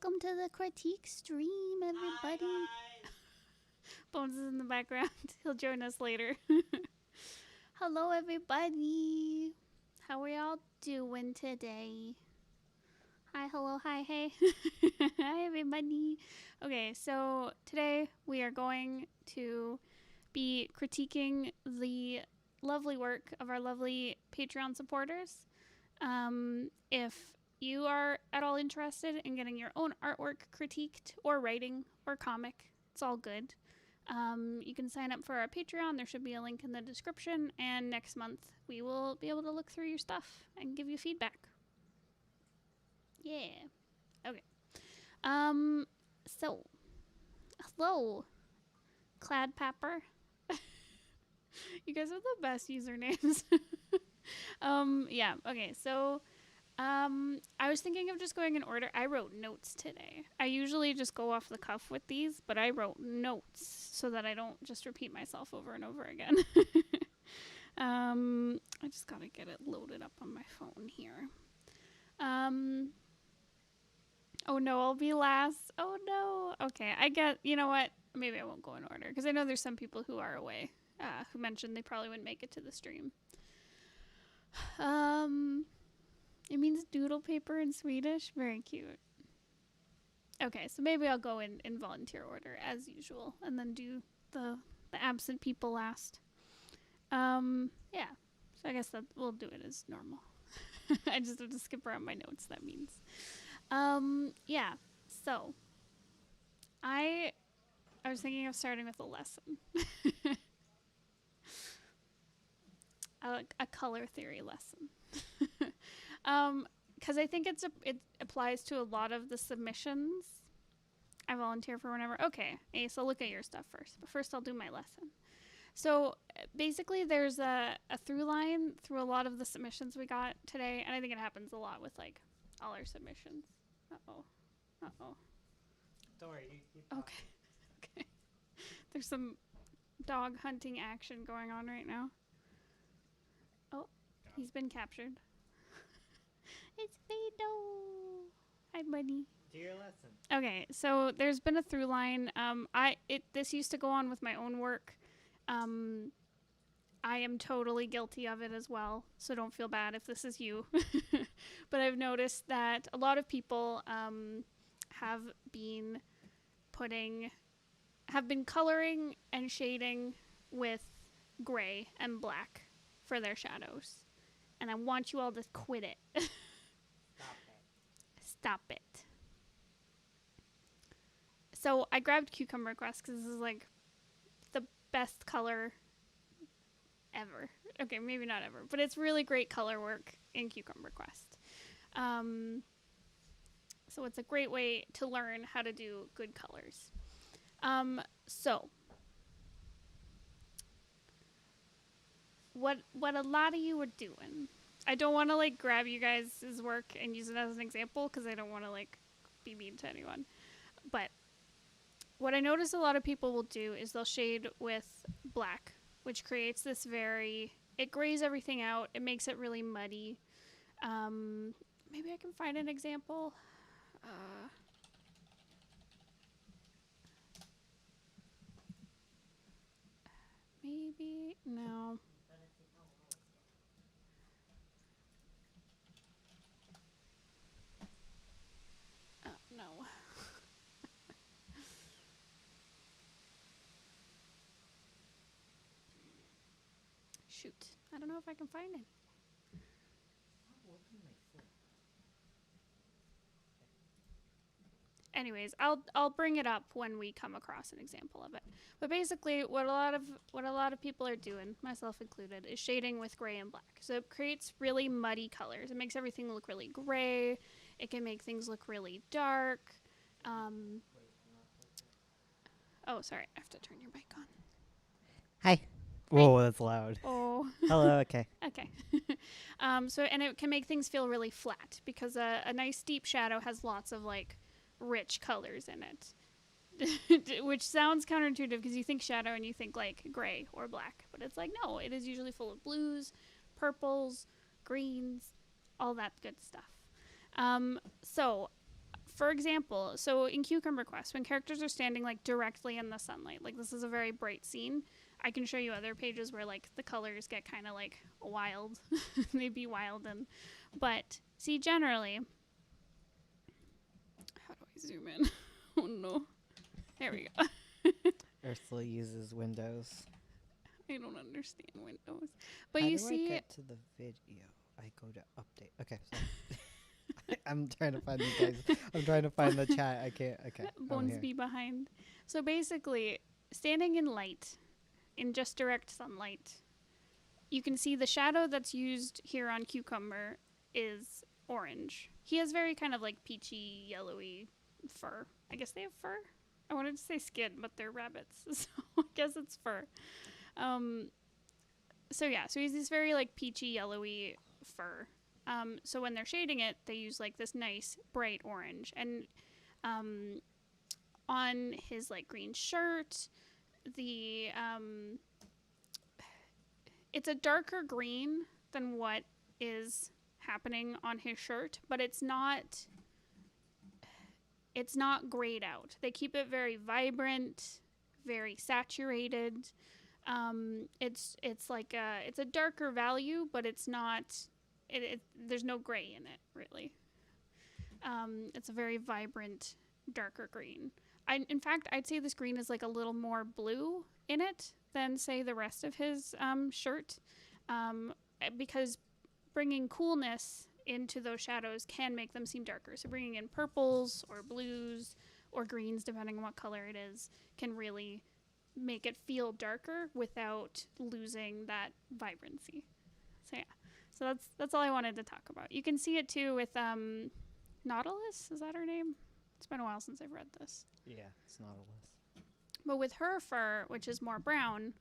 Welcome to the critique stream, everybody. Bones is in the background. He'll join us later. Hello, everybody. How are y'all doing today? Hi, hello, hi, hey. Hi, everybody. Okay, so today we are going to be critiquing the lovely work of our lovely Patreon supporters. If you are at all interested in getting your own artwork critiqued or writing or comic, it's all good. You can sign up for our Patreon. There should be a link in the description. And next month, we will be able to look through your stuff and give you feedback. Yeah. Okay. So, hello, Clad Pepper. You guys have the best usernames. Yeah. Okay. So, I was thinking of just going in order. I wrote notes today. I usually just go off the cuff with these, but I wrote notes so that I don't just repeat myself over and over again. I just gotta get it loaded up on my phone here. Oh no, I'll be last. Oh no. Okay, you know what? Maybe I won't go in order because I know there's some people who are away, who mentioned they probably wouldn't make it to the stream. It means doodle paper in Swedish. Very cute. Okay, so maybe I'll go in volunteer order as usual and then do the absent people last. Yeah. So I guess that we'll do it as normal. I just have to skip around my notes, that means. Yeah. So I was thinking of starting with a lesson. A color theory lesson. Because I think it applies to a lot of the submissions. I volunteer for whenever. Okay, Ace, I'll look at your stuff first. But first I'll do my lesson. So basically there's a through line through a lot of the submissions we got today. And I think it happens a lot with like all our submissions. Uh-oh. Don't worry. Okay. There's some dog hunting action going on right now. Oh, he's been captured. It's Fido. Hi, buddy. Do your lesson. Okay, so there's been a through line. This used to go on with my own work. I am totally guilty of it as well, so don't feel bad if this is you. But I've noticed that a lot of people have been coloring and shading with gray and black for their shadows. And I want you all to quit it. Stop it. So I grabbed Cucumber Quest because this is like the best color ever. Okay, maybe not ever, but it's really great color work in Cucumber Quest. So it's a great way to learn how to do good colors. So what a lot of you are doing. I don't want to like grab you guys' work and use it as an example because I don't want to like be mean to anyone. But what I notice a lot of people will do is they'll shade with black, which creates this it grays everything out. It makes it really muddy. Maybe I can find an example. Maybe, no. No. Shoot. I don't know if I can find it. Anyways, I'll bring it up when we come across an example of it. But basically, what a lot of people are doing, myself included, is shading with gray and black. So it creates really muddy colors. It makes everything look really gray. It can make things look really dark. Oh, sorry, I have to turn your mic on. Hi. Whoa, that's loud. Oh. Hello. Okay. Okay. And it can make things feel really flat because a nice deep shadow has lots of like rich colors in it, which sounds counterintuitive because you think shadow and you think like gray or black, but it's like, no, it is usually full of blues, purples, greens, all that good stuff. So for example, so in Cucumber Quest, when characters are standing like directly in the sunlight, like this is a very bright scene. I can show you other pages where like the colors get kind of like wild. They be wild but see, generally, how do I zoom in? Oh no. There we go. Ursula uses Windows. I don't understand Windows. But How you do see, I get to the video? I go to update. Okay, so I'm trying to find you guys. I'm trying to find the chat. I can't. Okay. Bones be behind. So basically, standing in light, in just direct sunlight, you can see the shadow that's used here on Cucumber is orange. He has very kind of like peachy, yellowy fur. I guess they have fur? I wanted to say skin, but they're rabbits, so I guess it's fur. So yeah, so he's this very like peachy, yellowy fur. So when they're shading it, they use like this nice bright orange. And on his like green shirt, it's a darker green than what is happening on his shirt, but it's not grayed out. They keep it very vibrant, very saturated. It's like it's a darker value, but it's not. There's no gray in it really. It's a very vibrant, darker green. In fact, I'd say this green is like a little more blue in it than say the rest of his shirt, because bringing coolness into those shadows can make them seem darker. So bringing in purples or blues or greens, depending on what color it is, can really make it feel darker without losing that vibrancy. So yeah, so that's all I wanted to talk about. You can see it too with Nautilus. Is that her name? It's been a while since I've read this. Yeah, it's Nautilus. But with her fur, which is more brown,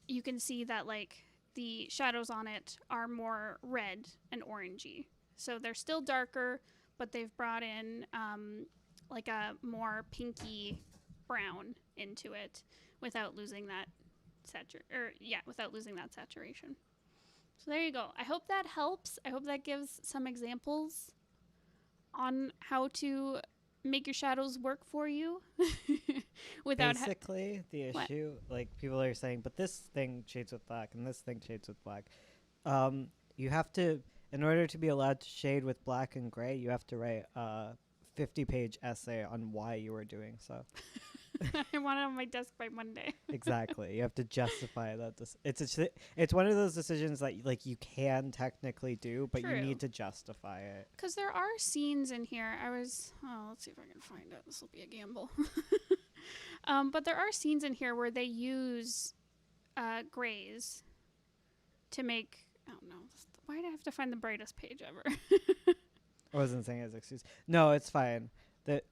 you can see that like the shadows on it are more red and orangey. So they're still darker, but they've brought in like a more pinky brown into it without losing that saturation. So there you go. I hope that helps. I hope that gives some examples on how to make your shadows work for you without basically the issue like people are saying, but this thing shades with black and this thing shades with black. You have to, in order to be allowed to shade with black and gray, you have to write a 50-page essay on why you were doing so. I want it on my desk by Monday. Exactly. You have to justify that. It's one of those decisions that like you can technically do, but True. You need to justify it. Because there are scenes in here. Let's see if I can find it. This will be a gamble. But there are scenes in here where they use grays to make. Oh no! Why do I have to find the brightest page ever? I wasn't saying it as excuse. No, it's fine.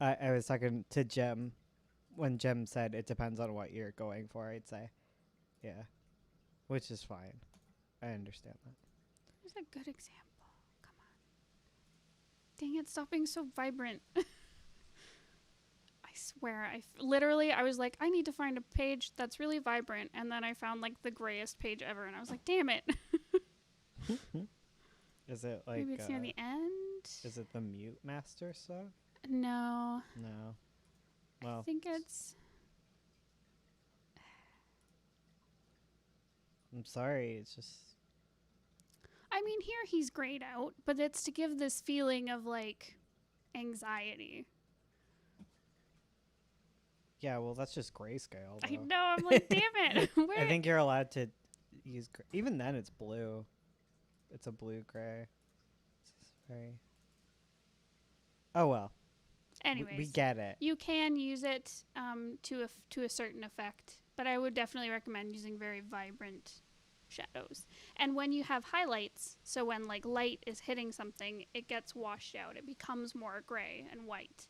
I was talking to Jem. When Jem said it depends on what you're going for, I'd say. Yeah. Which is fine. I understand that. Here's a good example. Come on. Dang it, stop being so vibrant. I swear, I was like, I need to find a page that's really vibrant, and then I found like the grayest page ever, and I was like, damn it. Is it like... Maybe it's near the end? Is it the Mute Master stuff? No. No. Well, I think it's... I'm sorry, it's just... I mean, here he's grayed out, but it's to give this feeling of, like, anxiety. Yeah, well, that's just grayscale, though. I know, I'm like, damn it. I think you're allowed to use... Even then, it's blue. It's a blue-gray. It's very... Oh, well. Anyways, we get it. You can use it to a certain effect, but I would definitely recommend using very vibrant shadows. And when you have highlights, so when like light is hitting something, it gets washed out. It becomes more gray and white.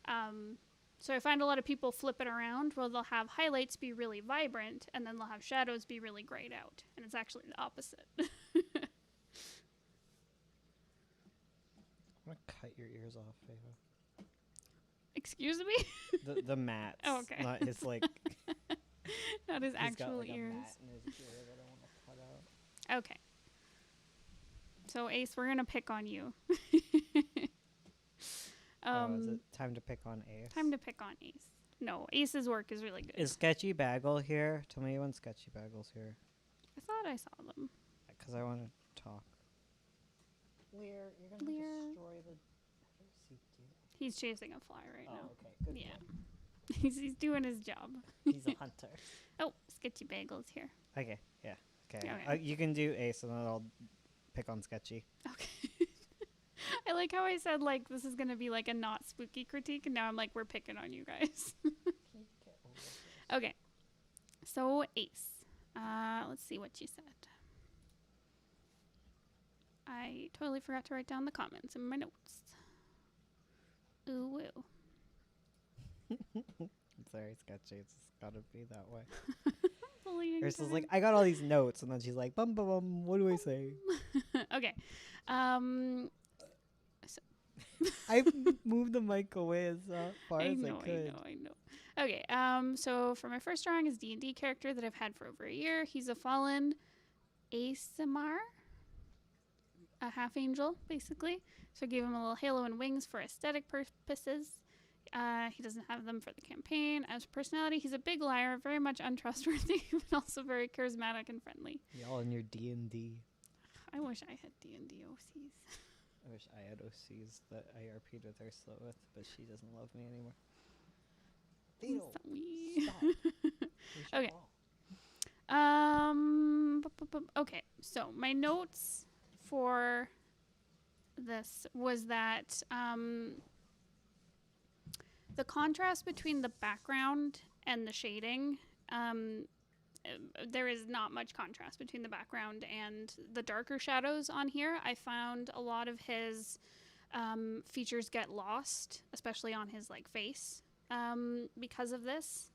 So I find a lot of people flip it around where they'll have highlights be really vibrant and then they'll have shadows be really grayed out. And it's actually the opposite. I'm going to cut your ears off, Ava. Excuse me? The mat. Oh, okay. Not his like. Not his he's actual got, like, ears. A mat in his ear that I want to cut out. Okay. So Ace, we're gonna pick on you. Is it time to pick on Ace? Time to pick on Ace. No, Ace's work is really good. Is Sketchy Bagel here? Tell me when Sketchy Bagel's here. I thought I saw them. Because I want to talk. Lear, you're going to destroy the... He's chasing a fly right now. Okay. Good. Yeah. he's doing his job. He's a hunter. Oh, Sketchy Bagel's here. Okay, yeah. Okay. Okay. You can do Ace and then I'll pick on Sketchy. Okay. I like how I said, like, this is going to be, like, a not spooky critique, and now I'm like, we're picking on you guys. Okay. So, Ace. Let's see what you said. I totally forgot to write down the comments in my notes. Ooh, woo. Sorry, Sketchy. It's gotta be that way. Ursula's like, I got all these notes, and then she's like, bum, bum, bum, what do I say? Okay. So I moved the mic away as far as I could. I know. Okay, so for my first drawing is D&D character that I've had for over a year. He's a fallen ASMR, a half angel, basically. So I gave him a little halo and wings for aesthetic purposes. He doesn't have them for the campaign. As personality, he's a big liar, very much untrustworthy, but also very charismatic and friendly. Y'all in your D&D. I wish I had D&D OCs. I wish I had OCs that I RP'd with Ursula with, but she doesn't love me anymore. Okay. Okay. So my notes for this was that the contrast between the background and the shading, there is not much contrast between the background and the darker shadows on here. I found a lot of his features get lost, especially on his like face, because of this.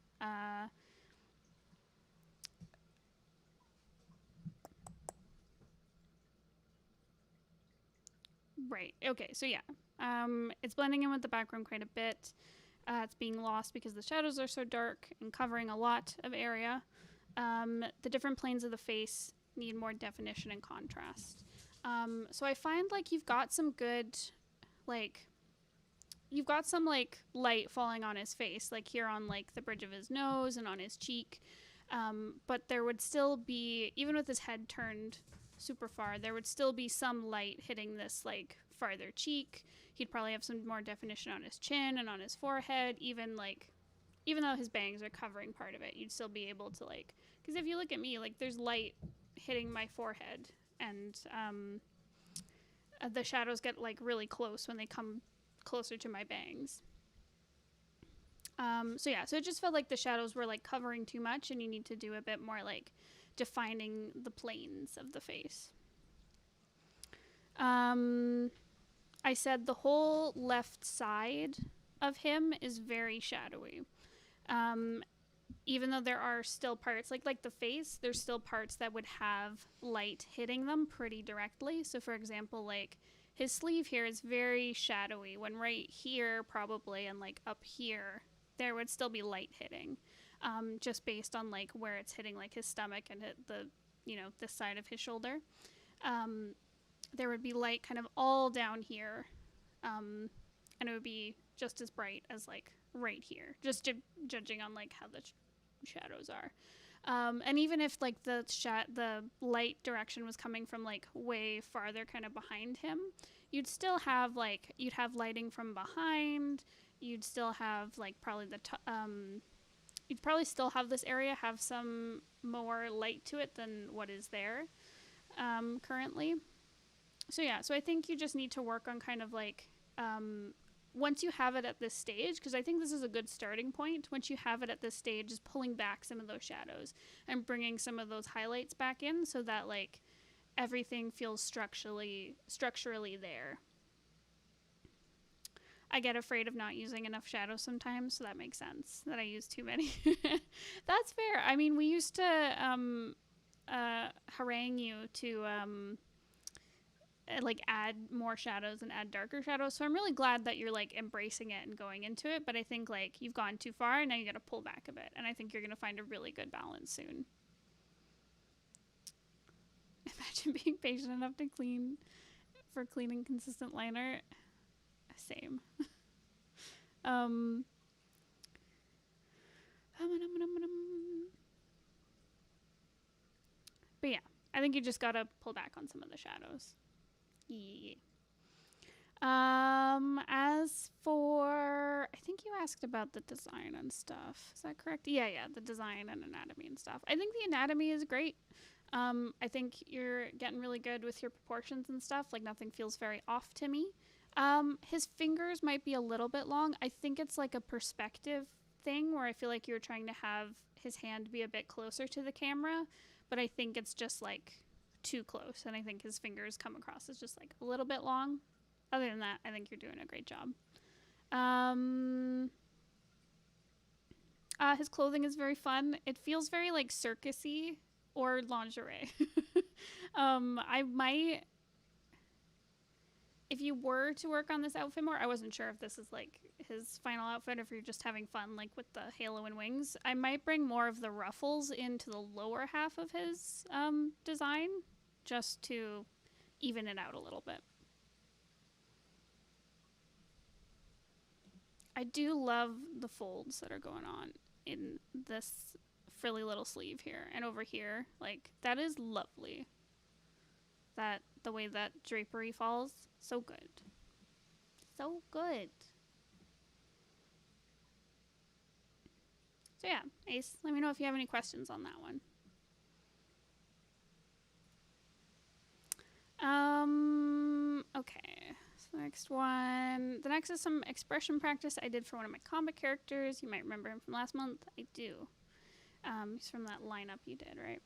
Right. Okay. So yeah, it's blending in with the background quite a bit. It's being lost because the shadows are so dark and covering a lot of area. The different planes of the face need more definition and contrast. So I find like you've got some good, like, you've got some like light falling on his face, like here on like the bridge of his nose and on his cheek. But there would still be, even with his head turned super far, there would still be some light hitting this like farther cheek. He'd probably have some more definition on his chin and on his forehead. Even though his bangs are covering part of it, you'd still be able to like, because if you look at me, like there's light hitting my forehead, and the shadows get like really close when they come closer to my bangs. So it just felt like the shadows were like covering too much, and you need to do a bit more like defining the planes of the face. I said the whole left side of him is very shadowy. Even though there are still parts, like the face, there's still parts that would have light hitting them pretty directly. So for example, like his sleeve here is very shadowy, when right here probably, and like up here, there would still be light hitting, just based on like where it's hitting, like his stomach and this side of his shoulder. There would be light kind of all down here, and it would be just as bright as like right here, just judging on like how the shadows are. And even if like the light direction was coming from like way farther kind of behind him, you'd still have like, you'd have lighting from behind, you'd still have like probably you'd probably still have this area have some more light to it than what is there currently. So I think you just need to work on kind of like, once you have it at this stage, because I think this is a good starting point, once you have it at this stage, is pulling back some of those shadows and bringing some of those highlights back in, so that like everything feels structurally there. I get afraid of not using enough shadows sometimes, so that makes sense that I use too many. That's fair. I mean, we used to harangue you to like add more shadows and add darker shadows, so I'm really glad that you're like embracing it and going into it, but I think like you've gone too far and now you gotta pull back a bit, and I think you're gonna find a really good balance soon. Imagine being patient enough to cleaning consistent liner. Same. um, but yeah, I think you just gotta pull back on some of the shadows. Yeah. As for, I think you asked about the design and stuff. Is that correct? Yeah, the design and anatomy and stuff. I think the anatomy is great. I think you're getting really good with your proportions and stuff. Like, nothing feels very off to me. His fingers might be a little bit long. I think it's like a perspective thing where I feel like you're trying to have his hand be a bit closer to the camera, but I think it's just like too close, and I think his fingers come across as just like a little bit long. Other than that, I think you're doing a great job. His clothing is very fun. It feels very like circusy or lingerie. I might, if you were to work on this outfit more, I wasn't sure if this is like his final outfit, or if you're just having fun like with the halo and wings. I might bring more of the ruffles into the lower half of his design, just to even it out a little bit. I do love the folds that are going on in this frilly little sleeve here and over here. Like, that is lovely. That, the way that drapery falls, so good. So good. So yeah, Ace, let me know if you have any questions on that one. Okay. So the next one. The next is some expression practice I did for one of my comic characters. You might remember him from last month. I do. He's from that lineup you did, right?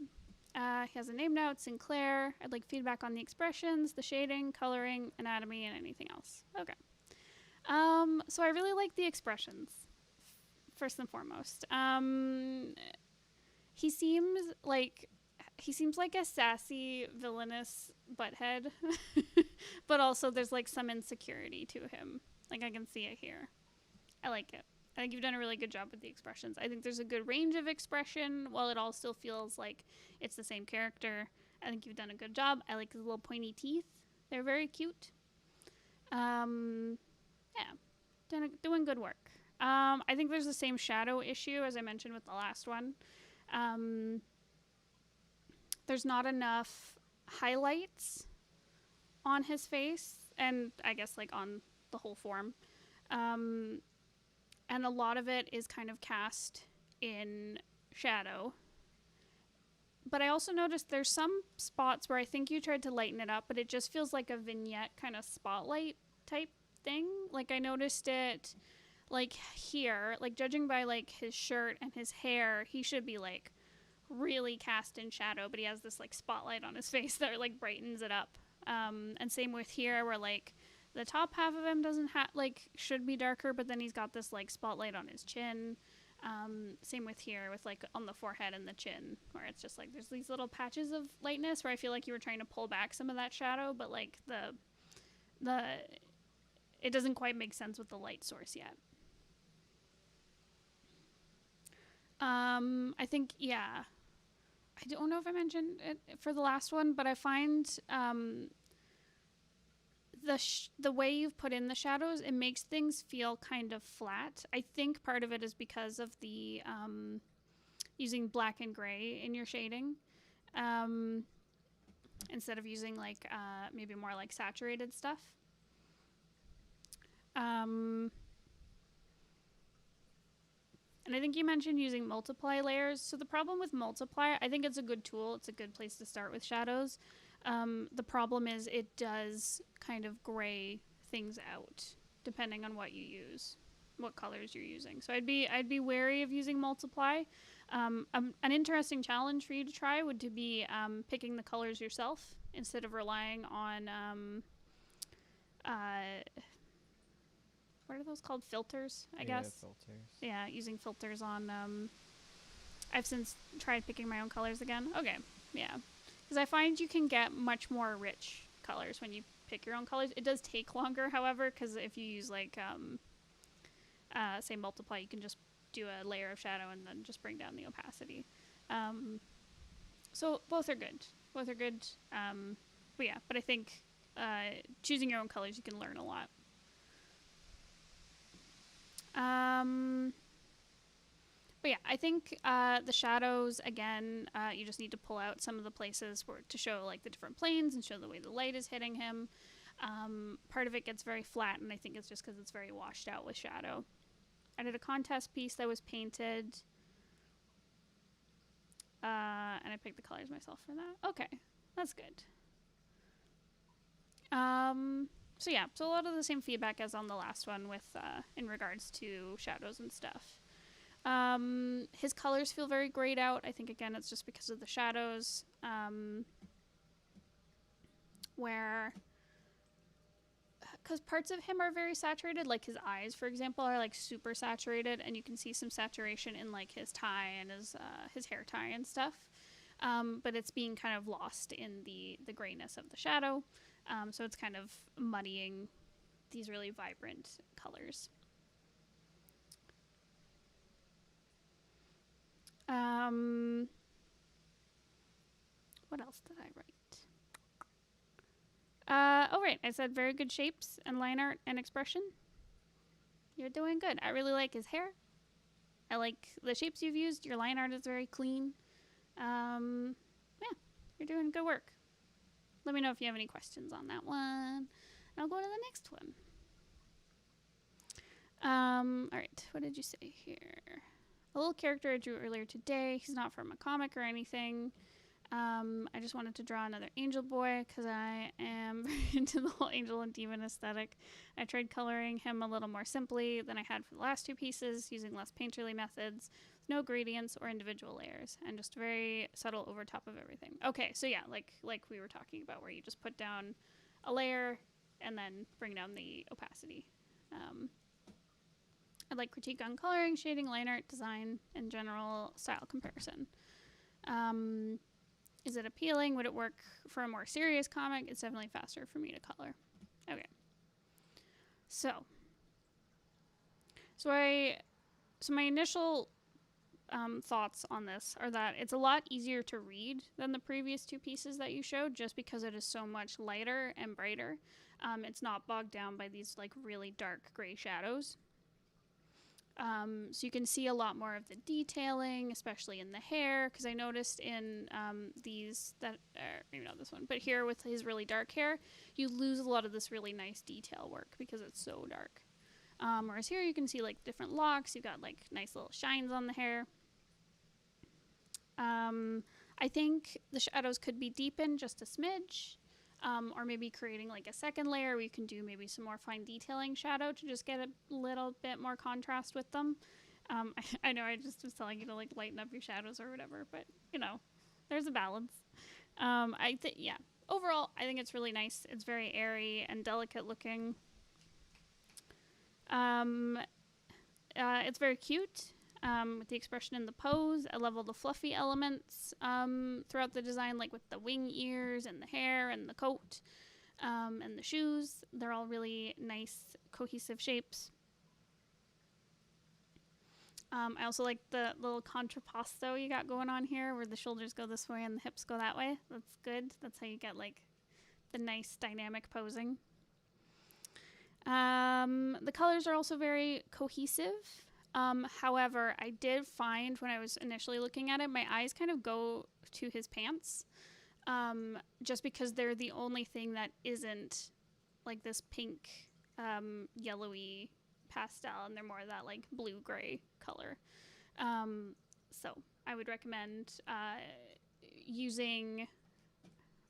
He has a name now. It's Sinclair. I'd like feedback on the expressions, the shading, coloring, anatomy, and anything else. Okay. So I really like the expressions, first and foremost. He seems like a sassy, villainous butthead, but also there's like some insecurity to him. Like, I can see it here. I like it. I think you've done a really good job with the expressions. I think there's a good range of expression while it all still feels like it's the same character. I think you've done a good job. I like his little pointy teeth. They're very cute. Yeah, doing good work. I think there's the same shadow issue as I mentioned with the last one. There's not enough highlights on his face, and I guess like on the whole form. And a lot of it is kind of cast in shadow. But I also noticed there's some spots where I think you tried to lighten it up, but it just feels like a vignette kind of spotlight type thing. Like, I noticed it like here, like judging by like his shirt and his hair, he should be like really cast in shadow, but he has this like spotlight on his face that like brightens it up. And same with here, where like the top half of him doesn't have like should be darker, but then he's got this like spotlight on his chin. Same with here, with like on the forehead and the chin, where it's just like there's these little patches of lightness where I feel like you were trying to pull back some of that shadow, but like the it doesn't quite make sense with the light source yet. I think, yeah, I don't know if I mentioned it for the last one, but I find the way you've put in the shadows, it makes things feel kind of flat. I think part of it is because of the using black and gray in your shading, instead of using like maybe more like saturated stuff. And I think you mentioned using multiply layers. So the problem with multiply, I think it's a good tool. It's a good place to start with shadows. The problem is it does kind of gray things out depending on what you use, what colors you're using. So I'd be wary of using multiply. An interesting challenge for you to try would to be picking the colors yourself instead of relying on what are those called? Filters, I guess. Filters. Yeah, using filters on. I've since tried picking my own colors again. Okay, yeah, because I find you can get much more rich colors when you pick your own colors. It does take longer, however, because if you use like say multiply, you can just do a layer of shadow and then just bring down the opacity. So both are good. Both are good. But yeah, but I think choosing your own colors, you can learn a lot. think the shadows, again, you just need to pull out some of the places to show like the different planes and show the way the light is hitting him. Part of it gets very flat, and I think it's just because it's very washed out with shadow. I did a contest piece that was painted, and I picked the colors myself for that. Okay, that's good. So yeah, so a lot of the same feedback as on the last one with in regards to shadows and stuff. His colors feel very grayed out. I think again it's just because of the shadows. Because parts of him are very saturated, like his eyes, for example, are like super saturated, and you can see some saturation in like his tie and his hair tie and stuff. But it's being kind of lost in the grayness of the shadow. So it's kind of muddying these really vibrant colors. What else did I write? Right. I said very good shapes and line art and expression. You're doing good. I really like his hair. I like the shapes you've used. Your line art is very clean. Yeah, you're doing good work. Let me know if you have any questions on that one. I'll go to the next one. All right. What did you say here? A little character I drew earlier today. He's not from a comic or anything. I just wanted to draw another angel boy because I am into the whole angel and demon aesthetic. I tried coloring him a little more simply than I had for the last two pieces, using less painterly methods, no gradients or individual layers, and just very subtle over top of everything. Okay, so yeah, like we were talking about, where you just put down a layer and then bring down the opacity. I'd like critique on coloring, shading, line art, design, and general style comparison. Is it appealing? Would it work for a more serious comic? It's definitely faster for me to color. Okay. So my initial thoughts on this are that it's a lot easier to read than the previous two pieces that you showed, just because it is so much lighter and brighter. It's not bogged down by these like really dark gray shadows. So you can see a lot more of the detailing, especially in the hair, because I noticed in these that, maybe not this one, but here with his really dark hair, you lose a lot of this really nice detail work because it's so dark. Whereas here you can see like different locks, you've got like nice little shines on the hair. I think the shadows could be deepened just a smidge. Or maybe creating like a second layer where you can do maybe some more fine detailing shadow to just get a little bit more contrast with them. I know I just was telling you to like lighten up your shadows or whatever, but you know, there's a balance. Yeah, overall, I think it's really nice. It's very airy and delicate looking. It's very cute. With the expression in the pose. I love all the fluffy elements throughout the design, like with the wing ears and the hair and the coat and the shoes. They're all really nice, cohesive shapes. I also like the little contrapposto you got going on here, where the shoulders go this way and the hips go that way. That's good. That's how you get like the nice dynamic posing. The colors are also very cohesive. However, I did find when I was initially looking at it, my eyes kind of go to his pants, just because they're the only thing that isn't like this pink, yellowy pastel, and they're more that like blue-gray color. So I would recommend using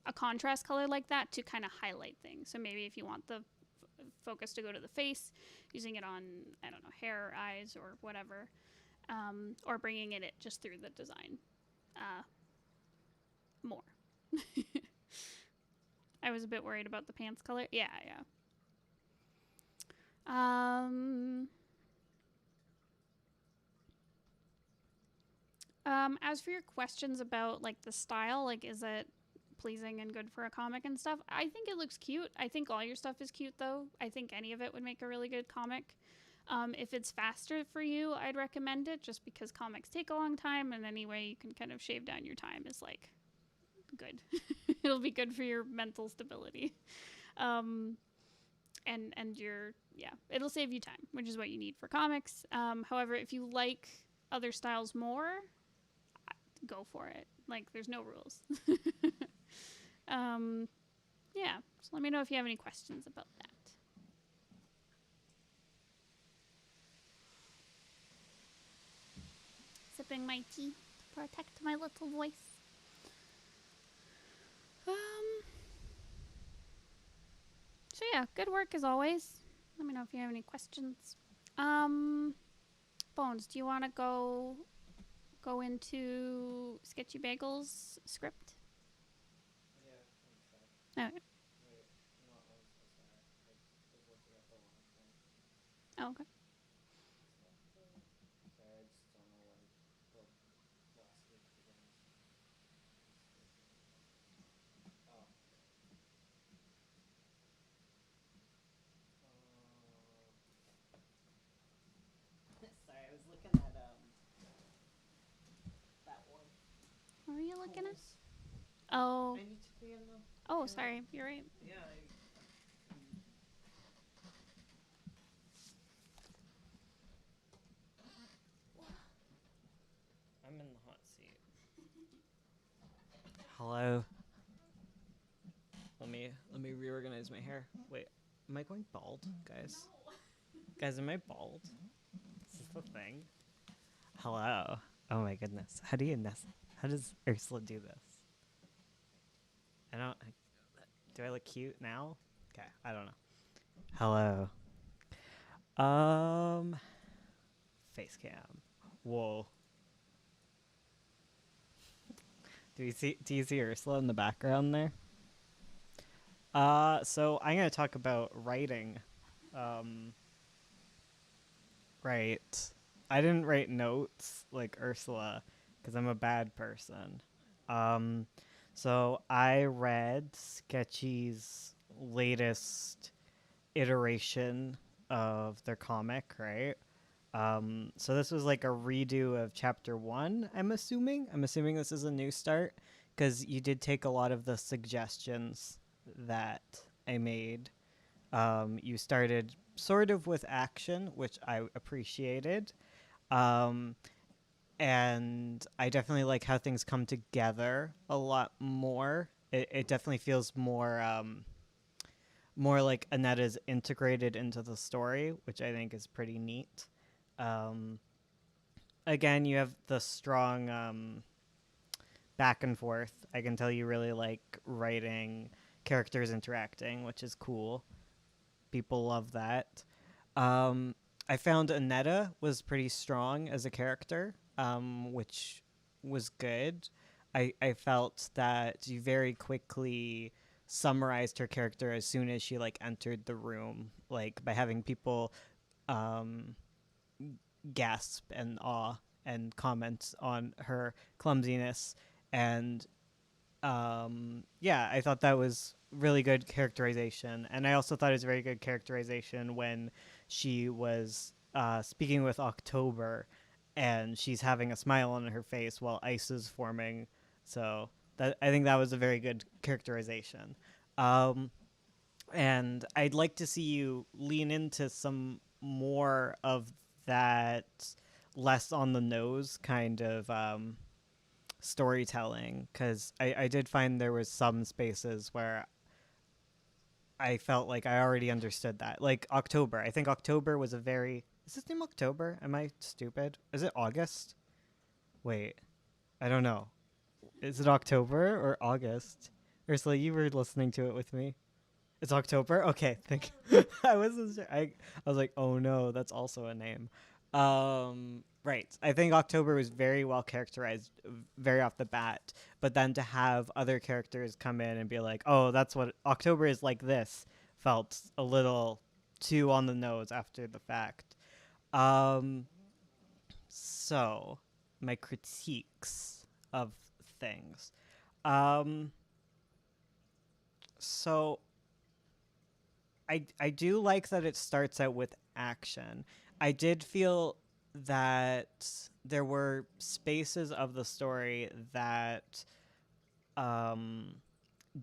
a contrast color like that to kind of highlight things. So maybe if you want the focus to go to the face, using it on, I don't know, hair or eyes or whatever, or bringing it just through the design more. I was a bit worried about the pants color. Yeah. As for your questions about like the style, like is it pleasing and good for a comic and stuff, I think it looks cute. I think all your stuff is cute though. I think any of it would make a really good comic. If it's faster for you, I'd recommend it, just because comics take a long time, and any way you can kind of shave down your time is like good. It'll be good for your mental stability. And it'll save you time, which is what you need for comics. However, if you like other styles more, go for it. Like, there's no rules. Yeah, so let me know if you have any questions about that. Sipping my tea to protect my little voice. So yeah, good work as always. Let me know if you have any questions. Bones, do you want to go into Sketchy Bagel's script? Yeah, one sec. Okay. Wait, no, I'm so sorry. I was looking at the wrong thing. Oh, okay. Sorry, I just don't know when the last week begins. Oh. Sorry, I was looking at that one. What were you looking at? Pools. Oh. I need to be in the. Oh, sorry. You're right. Yeah. I'm in the hot seat. Hello. Let me reorganize my hair. Wait, am I going bald, guys? No. Guys, am I bald? Is this the thing? Hello. Oh my goodness. How does Ursula do this? Do I look cute now? Okay, I don't know. Hello. Face cam. Whoa. Do you see Ursula in the background there? So I'm gonna talk about writing. Right. I didn't write notes like Ursula because I'm a bad person. Um, so I read Sketchy's latest iteration of their comic, right? So this was like a redo of chapter one, I'm assuming. I'm assuming this is a new start because you did take a lot of the suggestions that I made. You started sort of with action, which I appreciated. Um, and I definitely like how things come together a lot more. It definitely feels more like Annetta's integrated into the story, which I think is pretty neat. Um, Again, you have the strong back and forth. I can tell you really like writing characters interacting, which is cool. People love that. Um, I found Annetta was pretty strong as a character, which was good. I felt that you very quickly summarized her character as soon as she like entered the room, like by having people um, gasp and awe and comment on her clumsiness. And yeah, I thought that was really good characterization. And I also thought it was very good characterization when she was speaking with October and she's having a smile on her face while ice is forming. So that I think that was a very good characterization. Um, and I'd like to see you lean into some more of that less on the nose kind of storytelling, because I did find there was some spaces where I felt like I already understood that. Like October. I think October was a very. Is his name October? Am I stupid? Is it August? Wait. I don't know. Is it October or August? Ursula, you were listening to it with me. It's October? Okay, thank you. I wasn't sure. I was like, oh no, that's also a name. Right. I think October was very well characterized very off the bat, but then to have other characters come in and be like, oh, that's what October is like this felt a little too on the nose after the fact. Um, so, my critiques of things. Um, so I do like that it starts out with action. I did feel that there were spaces of the story that um,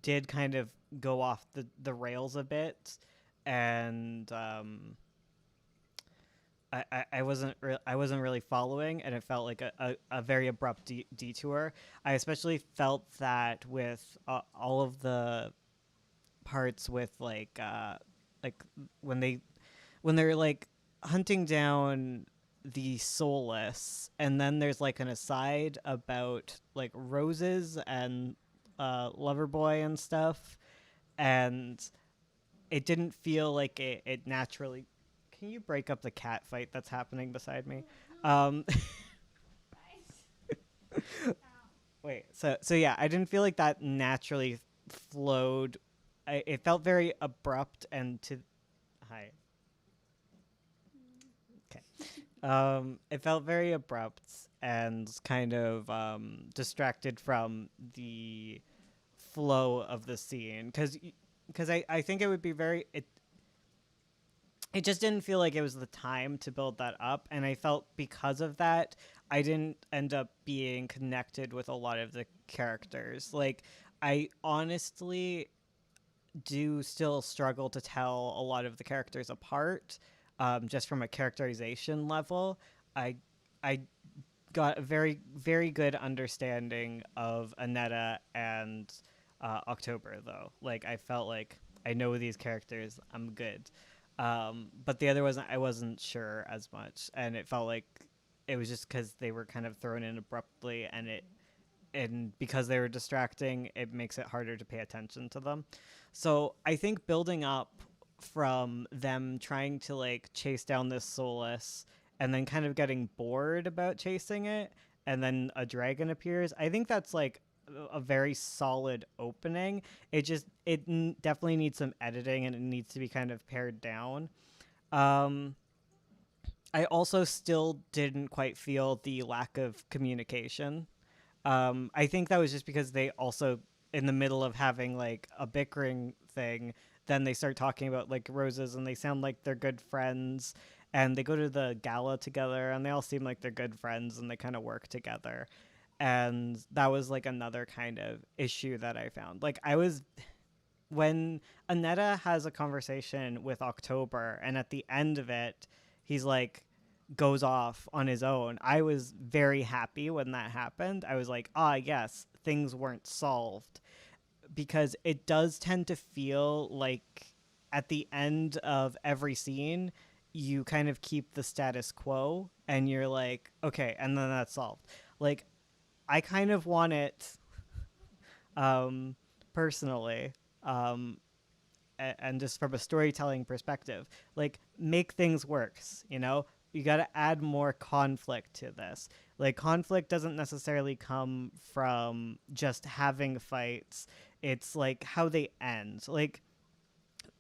did kind of go off the rails a bit, and I wasn't really following, and it felt like a very abrupt detour. I especially felt that with all of the parts with like when they're like hunting down the soulless, and then there's like an aside about like roses and Loverboy and stuff, and it didn't feel like it naturally. Can you break up the cat fight that's happening beside me? Um, wait, so yeah, I didn't feel like that naturally flowed. It felt very abrupt and to hi. Okay. It felt very abrupt and kind of distracted from the flow of the scene because I think it would be very it just didn't feel like it was the time to build that up, and I felt because of that I didn't end up being connected with a lot of the characters. Like I honestly do still struggle to tell a lot of the characters apart, just from a characterization level. I got a very good understanding of Anetta and October though. Like I felt like I know these characters. I'm good. But the other wasn't. I wasn't sure as much, and it felt like it was just because they were kind of thrown in abruptly, and because they were distracting, it makes it harder to pay attention to them. So I think building up from them trying to like chase down this soulless and then kind of getting bored about chasing it, and then a dragon appears, I think that's like a very solid opening. Definitely needs some editing, and it needs to be kind of pared down. um I also still didn't quite feel the lack of communication. I think that was just because they also, in the middle of having like a bickering thing, then they start talking about like roses, and they sound like they're good friends, and they go to the gala together, and they all seem like they're good friends, and they kind of work together. And that was like another kind of issue that I found. Like I was when Anetta has a conversation with October, and at the end of it, he's like goes off on his own. I was very happy when that happened. I was like, ah, yes, things weren't solved, because it does tend to feel like at the end of every scene, you kind of keep the status quo, and you're like, okay, and then that's solved. Like, I kind of want it, um, personally, um, and just from a storytelling perspective, like make things works, you know. You got to add more conflict to this. Like conflict doesn't necessarily come from just having fights. It's like how they end. Like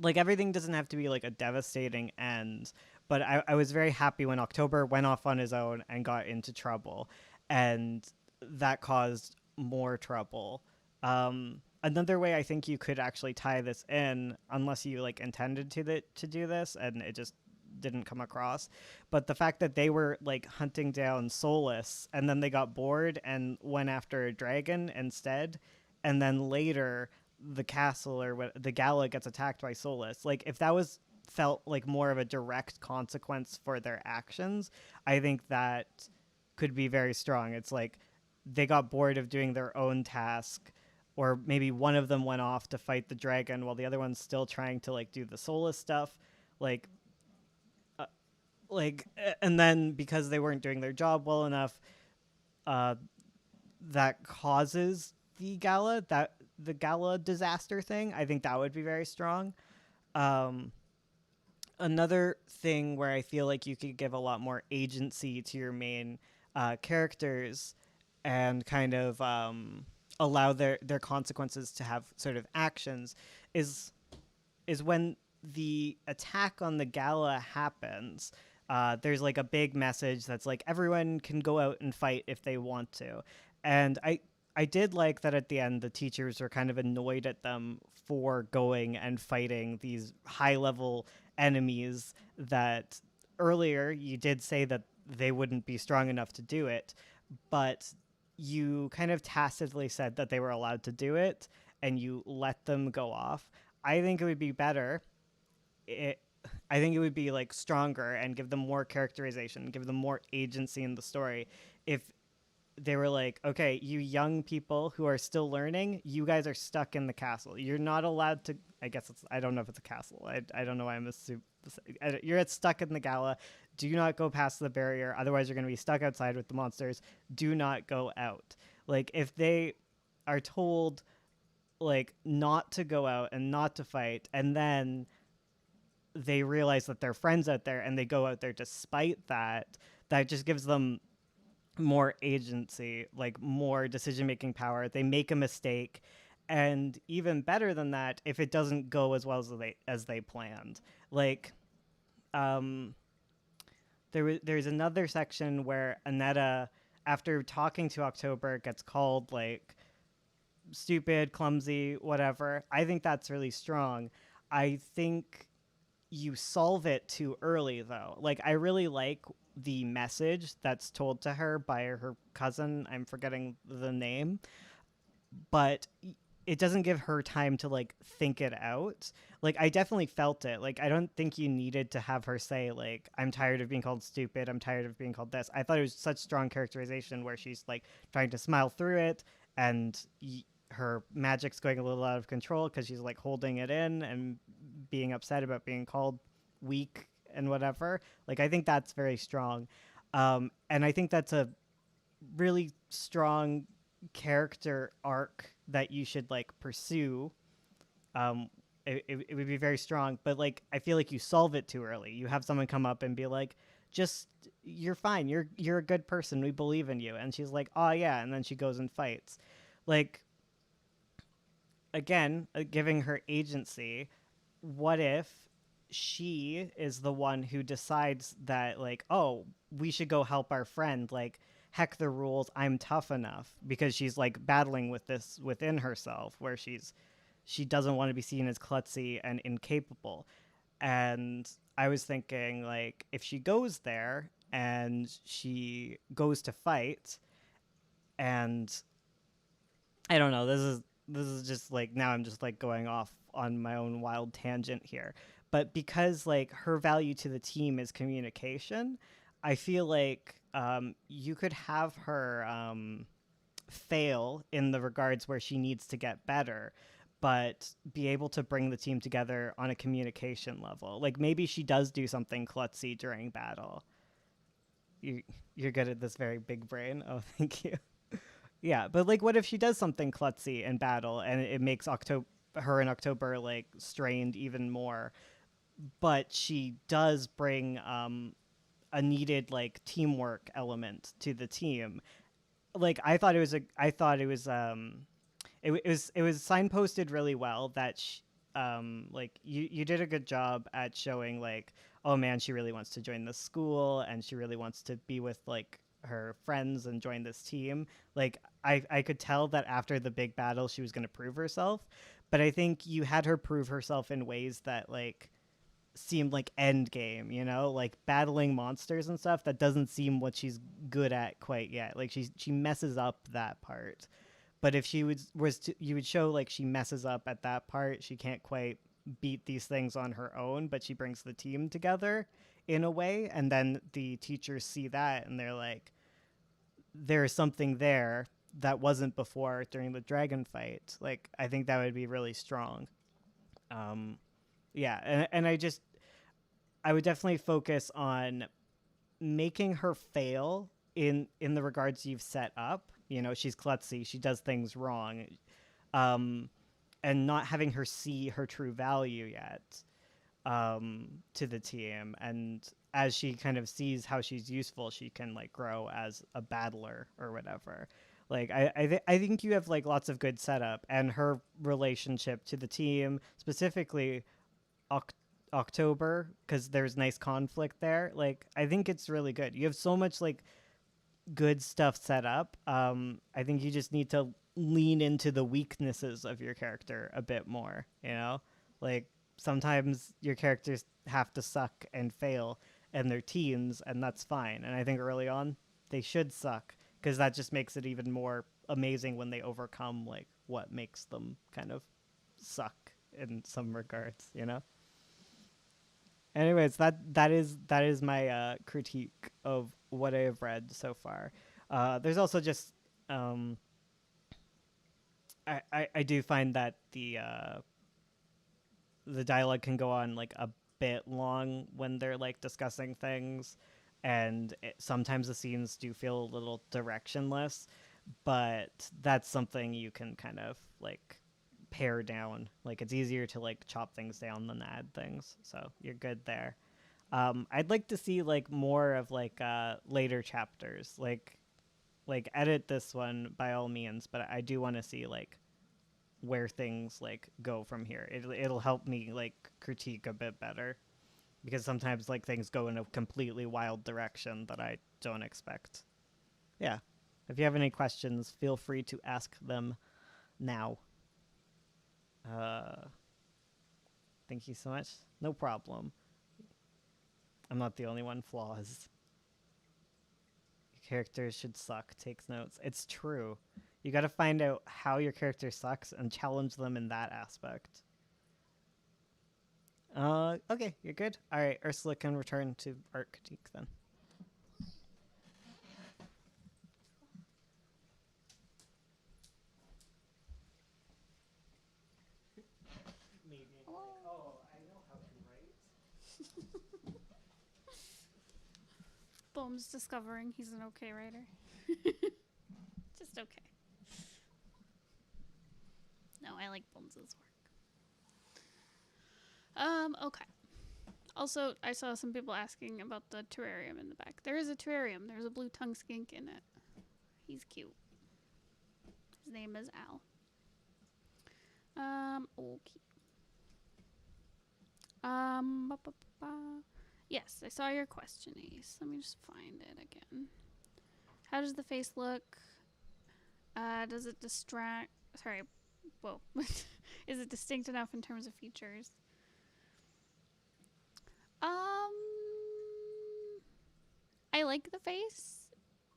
everything doesn't have to be like a devastating end, but I was very happy when October went off on his own and got into trouble, and that caused more trouble. Another way I think you could actually tie this in, unless you like intended to do this and it just didn't come across, but the fact that they were like hunting down Solus, and then they got bored and went after a dragon instead, and then later the castle or the gala gets attacked by Solus. Like if that was felt like more of a direct consequence for their actions, I think that could be very strong. It's like they got bored of doing their own task, or maybe one of them went off to fight the dragon while the other one's still trying to like do the Solus stuff. like uh, and then because they weren't doing their job well enough, uh that causes the gala disaster thing. I think that would be very strong. um Another thing where I feel like you could give a lot more agency to your main characters, and kind of allow their consequences to have sort of actions, is when the attack on the gala happens. There's like a big message that's like everyone can go out and fight if they want to, and I did like that at the end the teachers were kind of annoyed at them for going and fighting these high level enemies that earlier you did say that they wouldn't be strong enough to do it, but you kind of tacitly said that they were allowed to do it, and you let them go off. I think it would be better. It, I think it would be like stronger and give them more characterization, give them more agency in the story if they were like, okay, you young people who are still learning, you guys are stuck in the castle. You're not allowed to. I guess it's. I don't know if it's a castle. I don't know why I'm assuming. You're stuck in the gala. Do not go past the barrier. Otherwise, you're going to be stuck outside with the monsters. Do not go out. Like if they are told like not to go out and not to fight, and then they realize that they're friends out there and they go out there despite that, that just gives them more agency, like more decision making power. They make a mistake, and even better than that, if it doesn't go as well as they planned. Like, um, there's another section where Anetta, after talking to October, gets called like stupid, clumsy, whatever. I think that's really strong. I think you solve it too early though. Like I really like the message that's told to her by her cousin. I'm forgetting the name, but it doesn't give her time to like think it out. Like I definitely felt it. Like I don't think you needed to have her say like I'm tired of being called stupid, I'm tired of being called this. I thought it was such strong characterization where she's like trying to smile through it, and her magic's going a little out of control because she's like holding it in and being upset about being called weak and whatever. Like I think that's very strong, and I think that's a really strong character arc that you should like pursue. It would be very strong, but like I feel like you solve it too early. You have someone come up and be like, just you're fine, you're a good person, we believe in you, and she's like, oh yeah, and then she goes and fights. Like again, giving her agency. What if she is the one who decides that like, oh, we should go help our friend, like heck the rules, I'm tough enough, because she's like battling with this within herself where she doesn't want to be seen as klutzy and incapable. And I was thinking like if she goes there and she goes to fight, and I don't know. This is just like now I'm just like going off on my own wild tangent here. But because like her value to the team is communication, I feel like you could have her fail in the regards where she needs to get better, but be able to bring the team together on a communication level. Like maybe she does do something klutzy during battle. You you're good at this very big brain. Oh, thank you. Yeah, but like, what if she does something klutzy in battle and it makes October her and October like strained even more? But she does bring a needed like teamwork element to the team. Like I thought it was signposted really well that like you did a good job at showing like, oh man, she really wants to join this school and she really wants to be with like her friends and join this team. Like I could tell that after the big battle she was going to prove herself, but I think you had her prove herself in ways that like seemed like end game, you know, like battling monsters and stuff. That doesn't seem what she's good at quite yet. Like she messes up that part. But if she you would show like she messes up at that part, she can't quite beat these things on her own, but she brings the team together in a way, and then the teachers see that and they're like, there's something there that wasn't before during the dragon fight. Like I think that would be really strong. Um, yeah, and I would definitely focus on making her fail in the regards you've set up. You know, she's klutzy, she does things wrong, um, and not having her see her true value yet, to the team. And as she kind of sees how she's useful, she can like grow as a battler or whatever. Like I think you have like lots of good setup, and her relationship to the team, specifically Oc- October, because there's nice conflict there. Like I think it's really good. You have so much like good stuff set up. I think you just need to lean into the weaknesses of your character a bit more, you know? Like sometimes your characters have to suck and fail and they're teens, and that's fine. And I think early on they should suck, because that just makes it even more amazing when they overcome like what makes them kind of suck in some regards, you know? Anyways, that is my critique of what I have read so far. There's also just um, I do find that the dialogue can go on like a bit long when they're like discussing things, and sometimes the scenes do feel a little directionless. But that's something you can kind of like pare down. Like it's easier to like chop things down than add things, so you're good there. I'd like to see like more of like later chapters, like edit this one by all means, but I do want to see like where things like go from here. It'll help me like critique a bit better, because sometimes like things go in a completely wild direction that I don't expect. Yeah. If you have any questions, feel free to ask them now. Uh, thank you so much. No problem. I'm not the only one. Flaws. Characters should suck. Takes notes. It's true. You got to find out how your character sucks and challenge them in that aspect. Okay, you're good. All right, Ursula can return to art critique then. Me being like, oh, I know how to write. Bohm's discovering he's an okay writer. Just okay. No, I like Bohm's work. Okay. Also, I saw some people asking about the terrarium in the back. There is a terrarium. There's a blue tongue skink in it. He's cute. His name is Al. Okay. Yes, I saw your question, Ace. Let me just find it again. How does the face look? Does it distract? Sorry. Whoa. Is it distinct enough in terms of features? I like the face.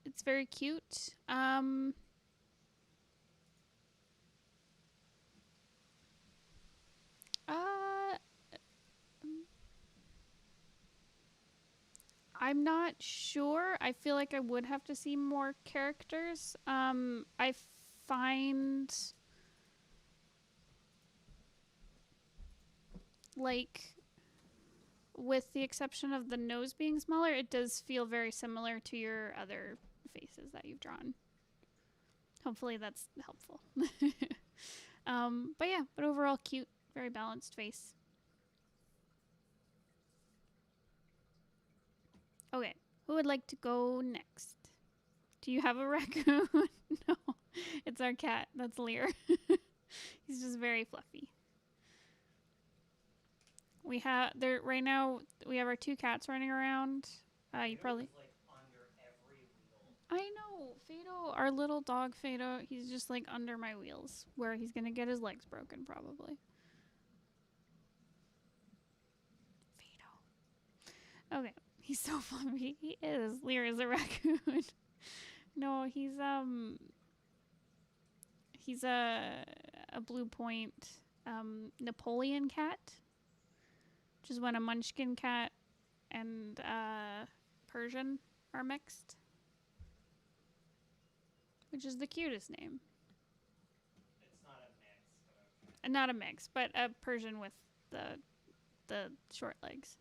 It's very cute. I'm not sure. I feel like I would have to see more characters. I find like, with the exception of the nose being smaller, it does feel very similar to your other faces that you've drawn. Hopefully that's helpful. But overall cute, very balanced face. Okay, who would like to go next? Do you have a raccoon? No, it's our cat. That's Lear. He's just very fluffy. We have there right now. We have our two cats running around. You probably. Like under every wheel. I know, Fado, our little dog Fado. He's just like under my wheels, where he's gonna get his legs broken probably. Fado. Okay, he's so fluffy. He is. Lear is a raccoon. No, he's a blue point Napoleon cat, which is when a Munchkin cat and Persian are mixed, which is the cutest name. It's not a mix, but okay. Not a mix, but a Persian with the short legs.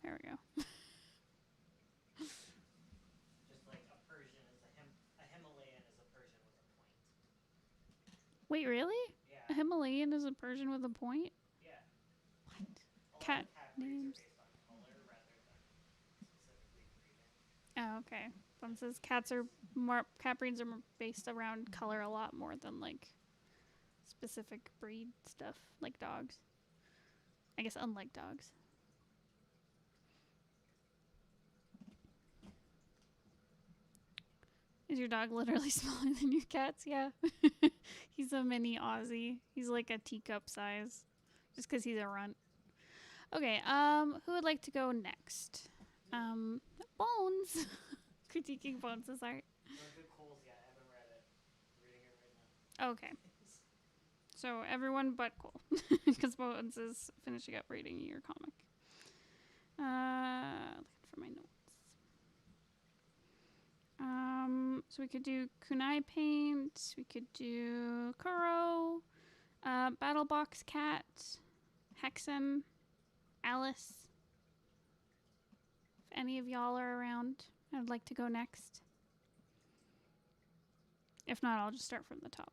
There we go. Just like a Persian is a Himalayan is a Persian with a point. Wait, really? Yeah. A Himalayan is a Persian with a point? Yeah. What? A Cat cat names. Are based on color rather than specifically breeding. Oh, okay. One says cat breeds are more based around color a lot more than like specific breed stuff, like dogs. I guess unlike dogs. Is your dog literally smaller than your cats? Yeah. He's a mini Aussie. He's like a teacup size, just because he's a runt. Okay. Who would like to go next? Bones. Critiquing Bones' art. Don't do Coles yet. I haven't read it. I'm reading it right now. Okay. So everyone but Cole, because Bones is finishing up reading your comic. Looking for my notes. So we could do kunai paint. We could do Kuro, Battle Box Cat, Hexen, Alice. If any of y'all are around, I'd like to go next. If not, I'll just start from the top.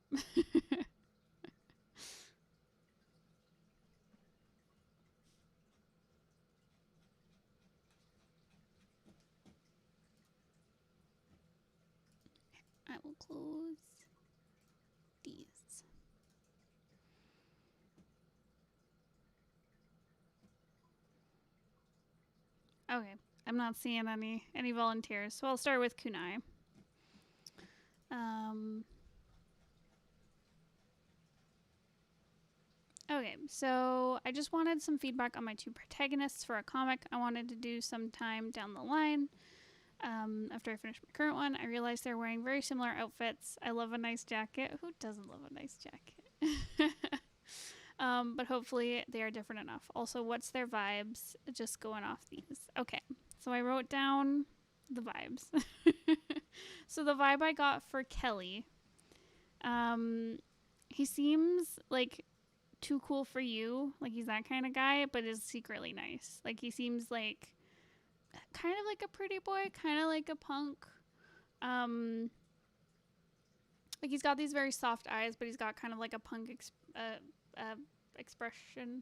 I will close these. Okay, I'm not seeing any volunteers, so I'll start with kunai. Okay, so I just wanted some feedback on my two protagonists for a comic I wanted to do sometime down the line. After I finished my current one, I realized they're wearing very similar outfits. I love a nice jacket. Who doesn't love a nice jacket? But hopefully they are different enough. Also, what's their vibes? Just going off these. Okay, so I wrote down the vibes. So the vibe I got for Kelly, he seems like too cool for you. Like he's that kind of guy, but is secretly nice. Like he seems like kind of like a pretty boy, kind of like a punk. Like he's got these very soft eyes, but he's got kind of like a punk expression.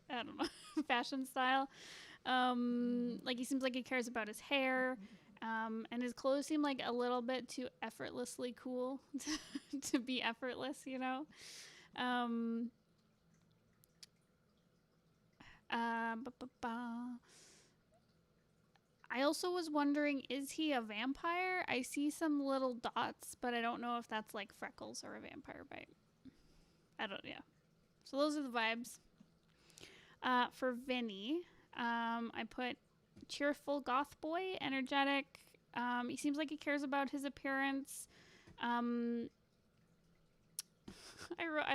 I don't know, fashion style. Like he seems like he cares about his hair. And his clothes seem like a little bit too effortlessly cool to be effortless, you know? I also was wondering, is he a vampire? I see some little dots, but I don't know if that's like freckles or a vampire bite. Yeah. So those are the vibes. For Vinny, I put cheerful goth boy, energetic. He seems like he cares about his appearance. I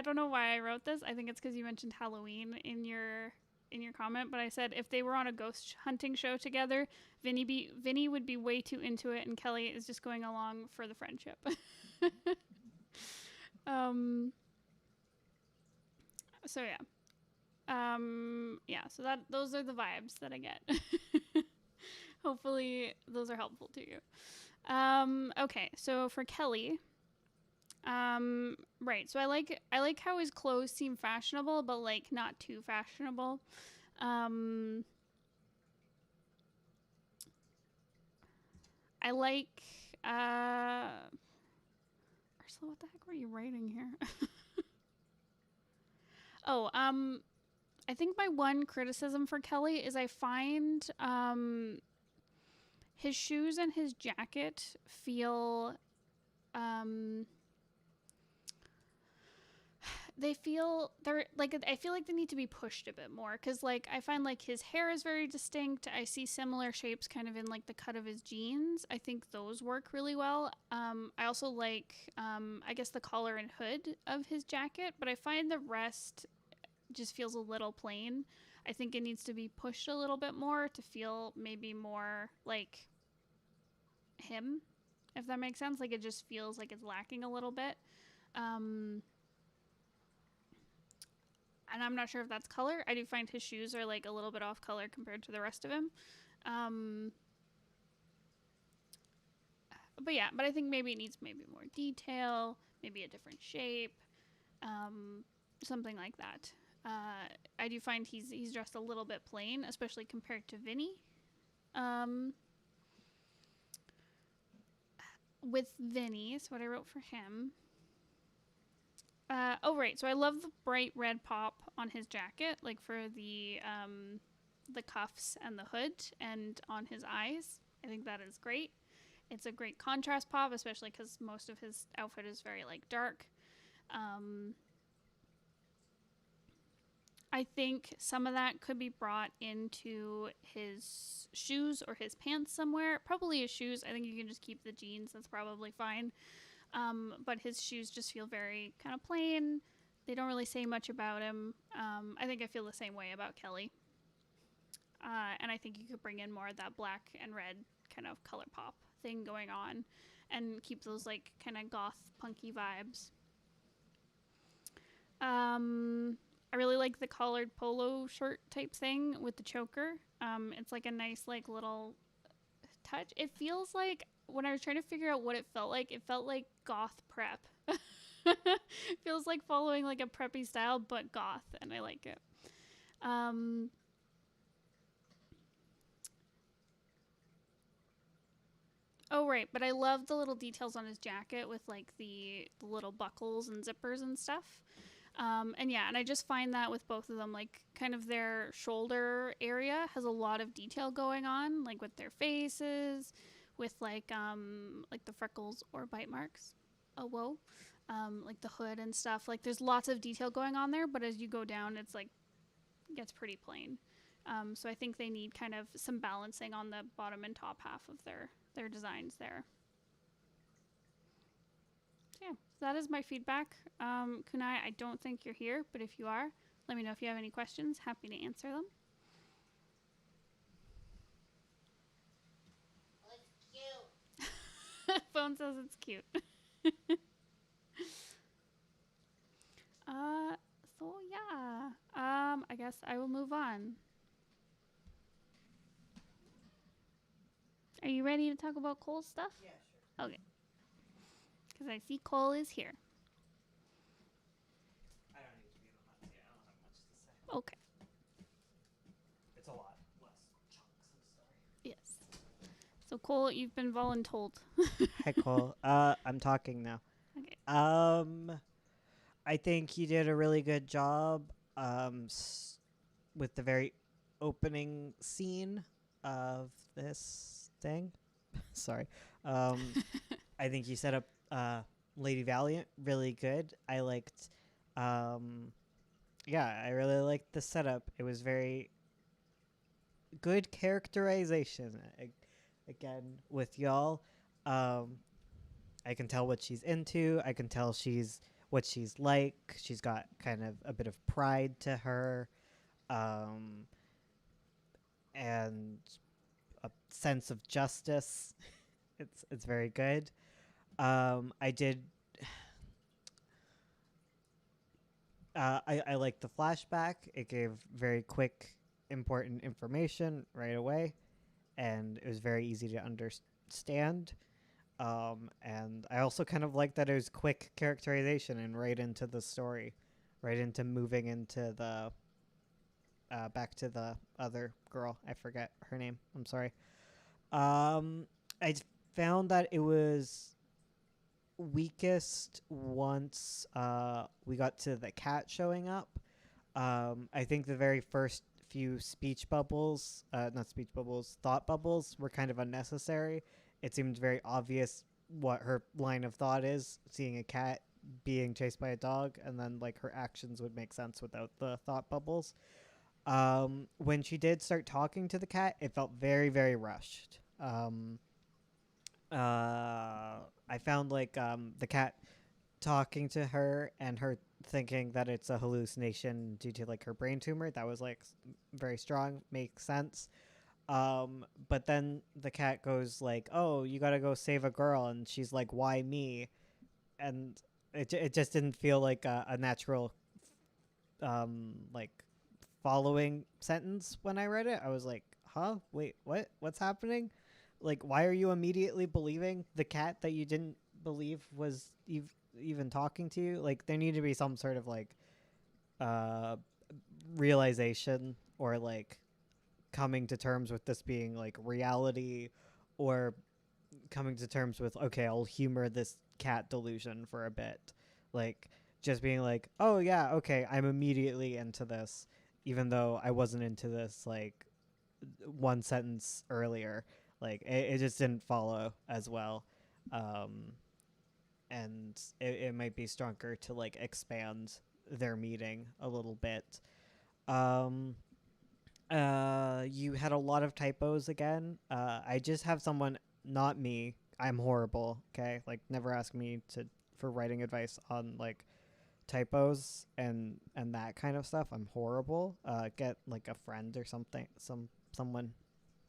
don't know why I wrote this. I think it's because you mentioned Halloween in your comment, but I said if they were on a ghost hunting show together, Vinny would be way too into it, and Kelly is just going along for the friendship. So yeah. So those are the vibes that I get. Hopefully those are helpful to you. Okay, so for Kelly, right. So I like how his clothes seem fashionable, but like not too fashionable. I like Ursula, what the heck were you writing here? I think my one criticism for Kelly is I find his shoes and his jacket feel I feel like they need to be pushed a bit more, because like I find like his hair is very distinct. I see similar shapes kind of in like the cut of his jeans. I think those work really well. I also like I guess the collar and hood of his jacket, but I find the rest just feels a little plain. I think it needs to be pushed a little bit more to feel maybe more like him, if that makes sense. Like it just feels like it's lacking a little bit. And I'm not sure if that's color. I do find his shoes are like a little bit off color compared to the rest of him. But I think maybe it needs maybe more detail, maybe a different shape, something like that. I do find he's dressed a little bit plain, especially compared to Vinny. With Vinny, so what I wrote for him. Right. So I love the bright red pop on his jacket, like for the cuffs and the hood, and on his eyes. I think that is great. It's a great contrast pop, especially because most of his outfit is very like dark. I think some of that could be brought into his shoes or his pants somewhere. Probably his shoes. I think you can just keep the jeans. That's probably fine. But his shoes just feel very kind of plain. They don't really say much about him. I think I feel the same way about Kelly. And I think you could bring in more of that black and red kind of color pop thing going on and keep those like kind of goth punky vibes. I really like the collared polo shirt type thing with the choker. It's like a nice like little touch. It feels like when I was trying to figure out what it felt like goth prep. Feels like following like a preppy style but goth, and I like it. Oh right, but I love the little details on his jacket with like the little buckles and zippers and stuff. And yeah, and I just find that with both of them, like kind of their shoulder area has a lot of detail going on, like with their faces, with like the freckles or bite marks. Oh whoa, like the hood and stuff. Like there's lots of detail going on there, but as you go down, it's like gets pretty plain. So I think they need kind of some balancing on the bottom and top half of their designs there. So yeah, so that is my feedback. Kunai, I don't think you're here, but if you are, let me know if you have any questions. Happy to answer them. Well, it's cute. Phone says it's cute. uh, so yeah. I guess I will move on. Are you ready to talk about Cole's stuff? Yeah, sure. Okay. Because I see Cole is here. I don't need to be in the hot seat. I don't have much to say. Okay. It's a lot less chunks of story. Yes. So Cole, you've been voluntold. Hi, Cole. I'm talking now. Okay. I think you did a really good job with the very opening scene of this thing. Sorry. I think you set up Lady Valiant really good. I liked, yeah, I really liked the setup. It was very good characterization. Again, with y'all, I can tell what she's into. I can tell what she's like. She's got kind of a bit of pride to her, and a sense of justice. It's very good. I did. I liked the flashback. It gave very quick, important information right away, and it was very easy to understand. And I also kind of like that it was quick characterization and right into the story, right into moving into the back to the other girl. I forget her name. I'm sorry. I found that it was weakest once we got to the cat showing up. I think the very first few speech bubbles, not speech bubbles, thought bubbles were kind of unnecessary. It seemed very obvious what her line of thought is, seeing a cat being chased by a dog, and then like her actions would make sense without the thought bubbles. When she did start talking to the cat, it felt very, very rushed. I found like the cat talking to her and her thinking that it's a hallucination due to like her brain tumor. That was like very strong, makes sense. But then the cat goes like, "Oh, you gotta go save a girl," and she's like, "Why me?" And it just didn't feel like a natural like following sentence when I read it. I was like, "Huh? Wait, what? What's happening?" Like, why are you immediately believing the cat that you didn't believe was even talking to you? Like, there need to be some sort of like realization or like coming to terms with this being like reality, or coming to terms with, okay, I'll humor this cat delusion for a bit. Like, just being like, oh yeah, okay, I'm immediately into this, even though I wasn't into this like one sentence earlier. Like, it just didn't follow as well. And it might be stronger to like expand their meeting a little bit. You had a lot of typos again. I just have someone, not me. I'm horrible. Okay, like never ask me for writing advice on like typos and that kind of stuff. I'm horrible. Get like a friend or something, someone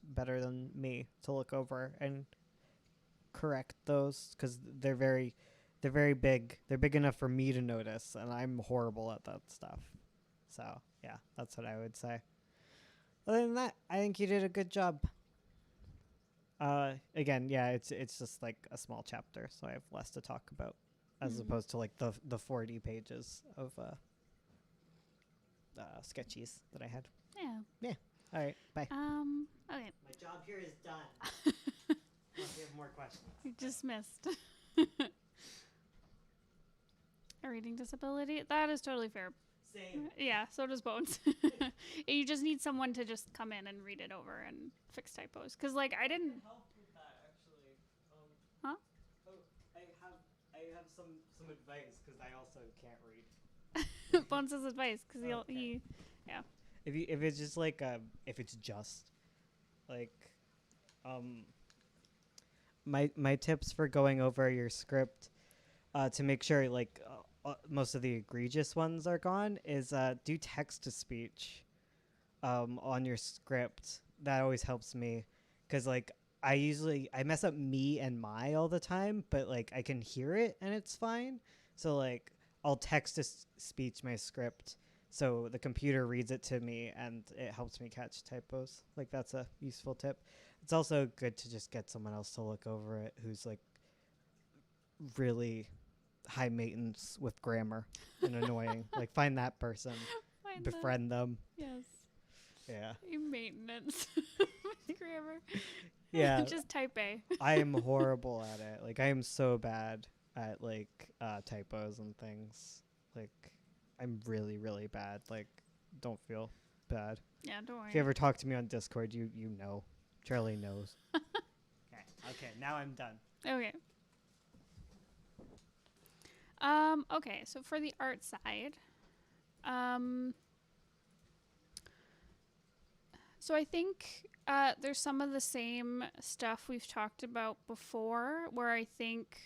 better than me to look over and correct those, because they're very big. They're big enough for me to notice, and I'm horrible at that stuff. So yeah, that's what I would say. Other than that, I think you did a good job. Again, yeah, it's just like a small chapter, so I have less to talk about as opposed to like the 40 pages of sketches that I had. Yeah. All right, bye. Okay. My job here is done. Unless you have more questions. You just missed. A reading disability? That is totally fair. Same. Yeah, so does Bones. You just need someone to just come in and read it over and fix typos. Because, like, I didn't... help with that, actually. Huh? Oh, I have some advice, because I also can't read. Bones has advice, because Okay. If it's just like my tips for going over your script to make sure like most of the egregious ones are gone is do text to speech on your script. That always helps me, because like I mess up me and my all the time, but like I can hear it and it's fine. So like I'll text to speech my script, so the computer reads it to me and it helps me catch typos. Like that's a useful tip. It's also good to just get someone else to look over it who's like really high maintenance with grammar and annoying. Like find that person, befriend them. Yes. Yeah. Maintenance. Grammar. Yeah. Just type A. I am horrible at it. Like I am so bad at like typos and things. Like I'm really, really bad. Like don't feel bad. Yeah, don't worry. If you ever talk to me on Discord, you know. Charlie knows. Okay, now I'm done. Okay. Okay, so for the art side, so I think there's some of the same stuff we've talked about before, where I think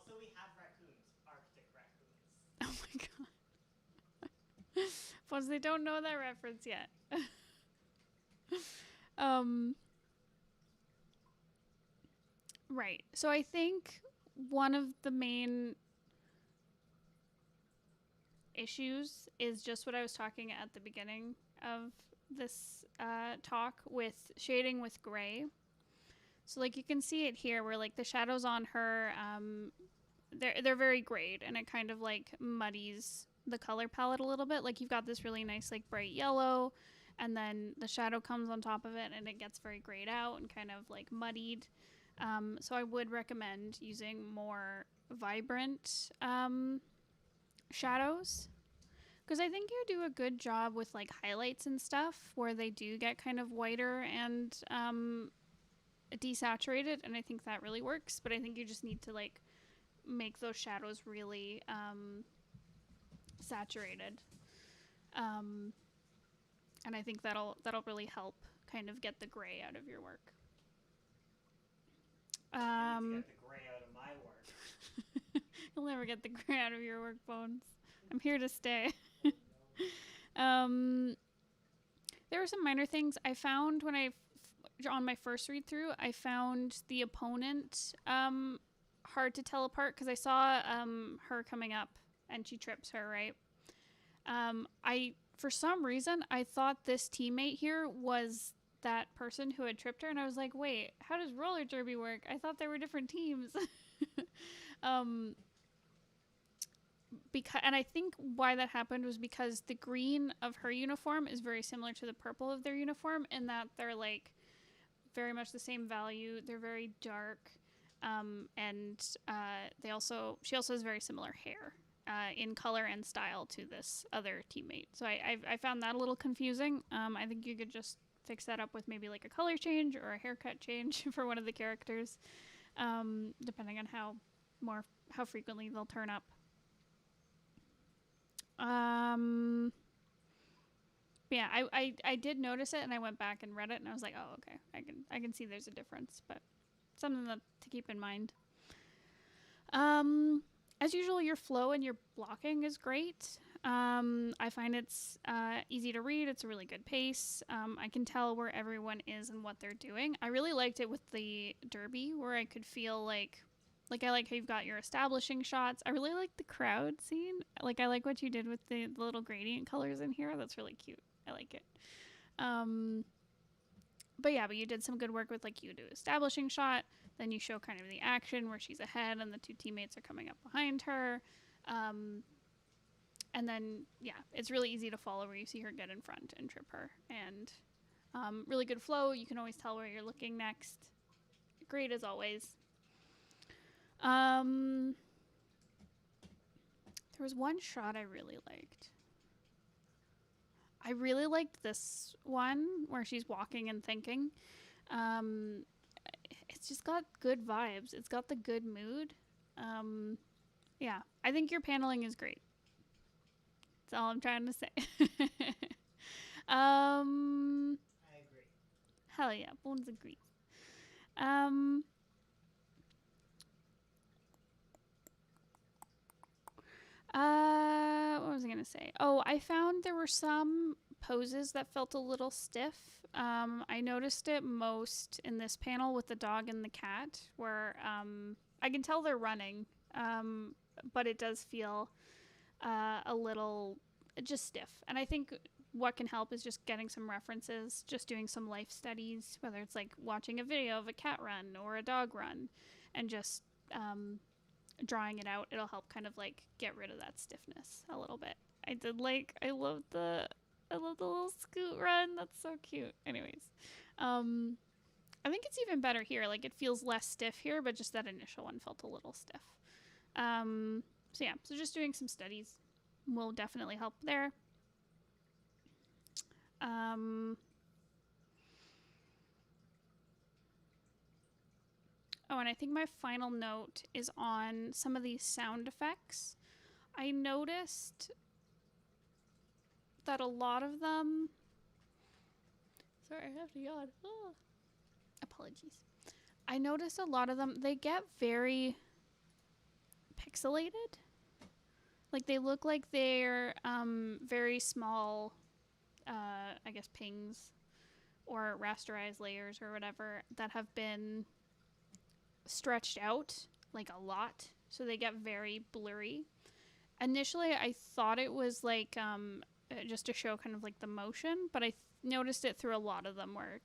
Also, we have raccoons, Arctic raccoons. oh my god. Plus they don't know that reference yet. Right. So I think one of the main issues is just what I was talking at the beginning of this talk with shading with gray. So like you can see it here where like the shadows on her, they're very grayed, and it kind of like muddies the color palette a little bit. Like you've got this really nice like bright yellow, and then the shadow comes on top of it and it gets very grayed out and kind of like muddied. So I would recommend using more vibrant shadows, because I think you do a good job with like highlights and stuff where they do get kind of whiter and desaturated, and I think that really works. But I think you just need to like make those shadows really saturated, and I think that'll really help kind of get the gray out of your work. Get the gray out of my work. You'll never get the gray out of your work, Bones. I'm here to stay. There were some minor things I found when on my first read through. I found the opponent hard to tell apart, because I saw her coming up and she trips her, right? For some reason, I thought this teammate here was that person who had tripped her, and I was like, wait, how does roller derby work? I thought they were different teams. And I think why that happened was because the green of her uniform is very similar to the purple of their uniform, in that they're like very much the same value. They're very dark, and she also has very similar hair in color and style to this other teammate. So I found that a little confusing. I think you could just fix that up with maybe like a color change or a haircut change for one of the characters, depending on how frequently they'll turn up. Yeah, I did notice it, and I went back and read it, and I was like, oh, okay, I can see there's a difference, but something to keep in mind. As usual, your flow and your blocking is great. I find it's easy to read. It's a really good pace. I can tell where everyone is and what they're doing. I really liked it with the derby, where I could feel like I like how you've got your establishing shots. I really like the crowd scene. Like, I like what you did with the little gradient colors in here. That's really cute. I like it. But you did some good work with, like, you do establishing shot, then you show kind of the action where she's ahead and the two teammates are coming up behind her. And then, it's really easy to follow where you see her get in front and trip her. And really good flow. You can always tell where you're looking next. Great as always. There was one shot I really liked. I really liked this one where she's walking and thinking. It's just got good vibes. It's got the good mood. I think your paneling is great. That's all I'm trying to say. I agree. Hell yeah, Bones agrees. What was I gonna say? Oh, I found there were some poses that felt a little stiff. I noticed it most in this panel with the dog and the cat, where I can tell they're running, but it does feel a little just stiff. And I think what can help is just getting some references, just doing some life studies, whether it's like watching a video of a cat run or a dog run, and just drawing it out. It'll help kind of like get rid of that stiffness a little bit. I love the little scoot run. That's so cute. Anyways, I think it's even better here. Like, it feels less stiff here, but just that initial one felt a little stiff. So just doing some studies will definitely help there. Oh, and I think my final note is on some of these sound effects. I noticed that a lot of them... Sorry, I have to yawn. Oh. Apologies. I noticed a lot of them, they get very pixelated. Like, they look like they're very small, I guess, pings or rasterized layers or whatever that have been stretched out like a lot, so they get very blurry. Initially I thought it was like just to show kind of like the motion, but I noticed it through a lot of them where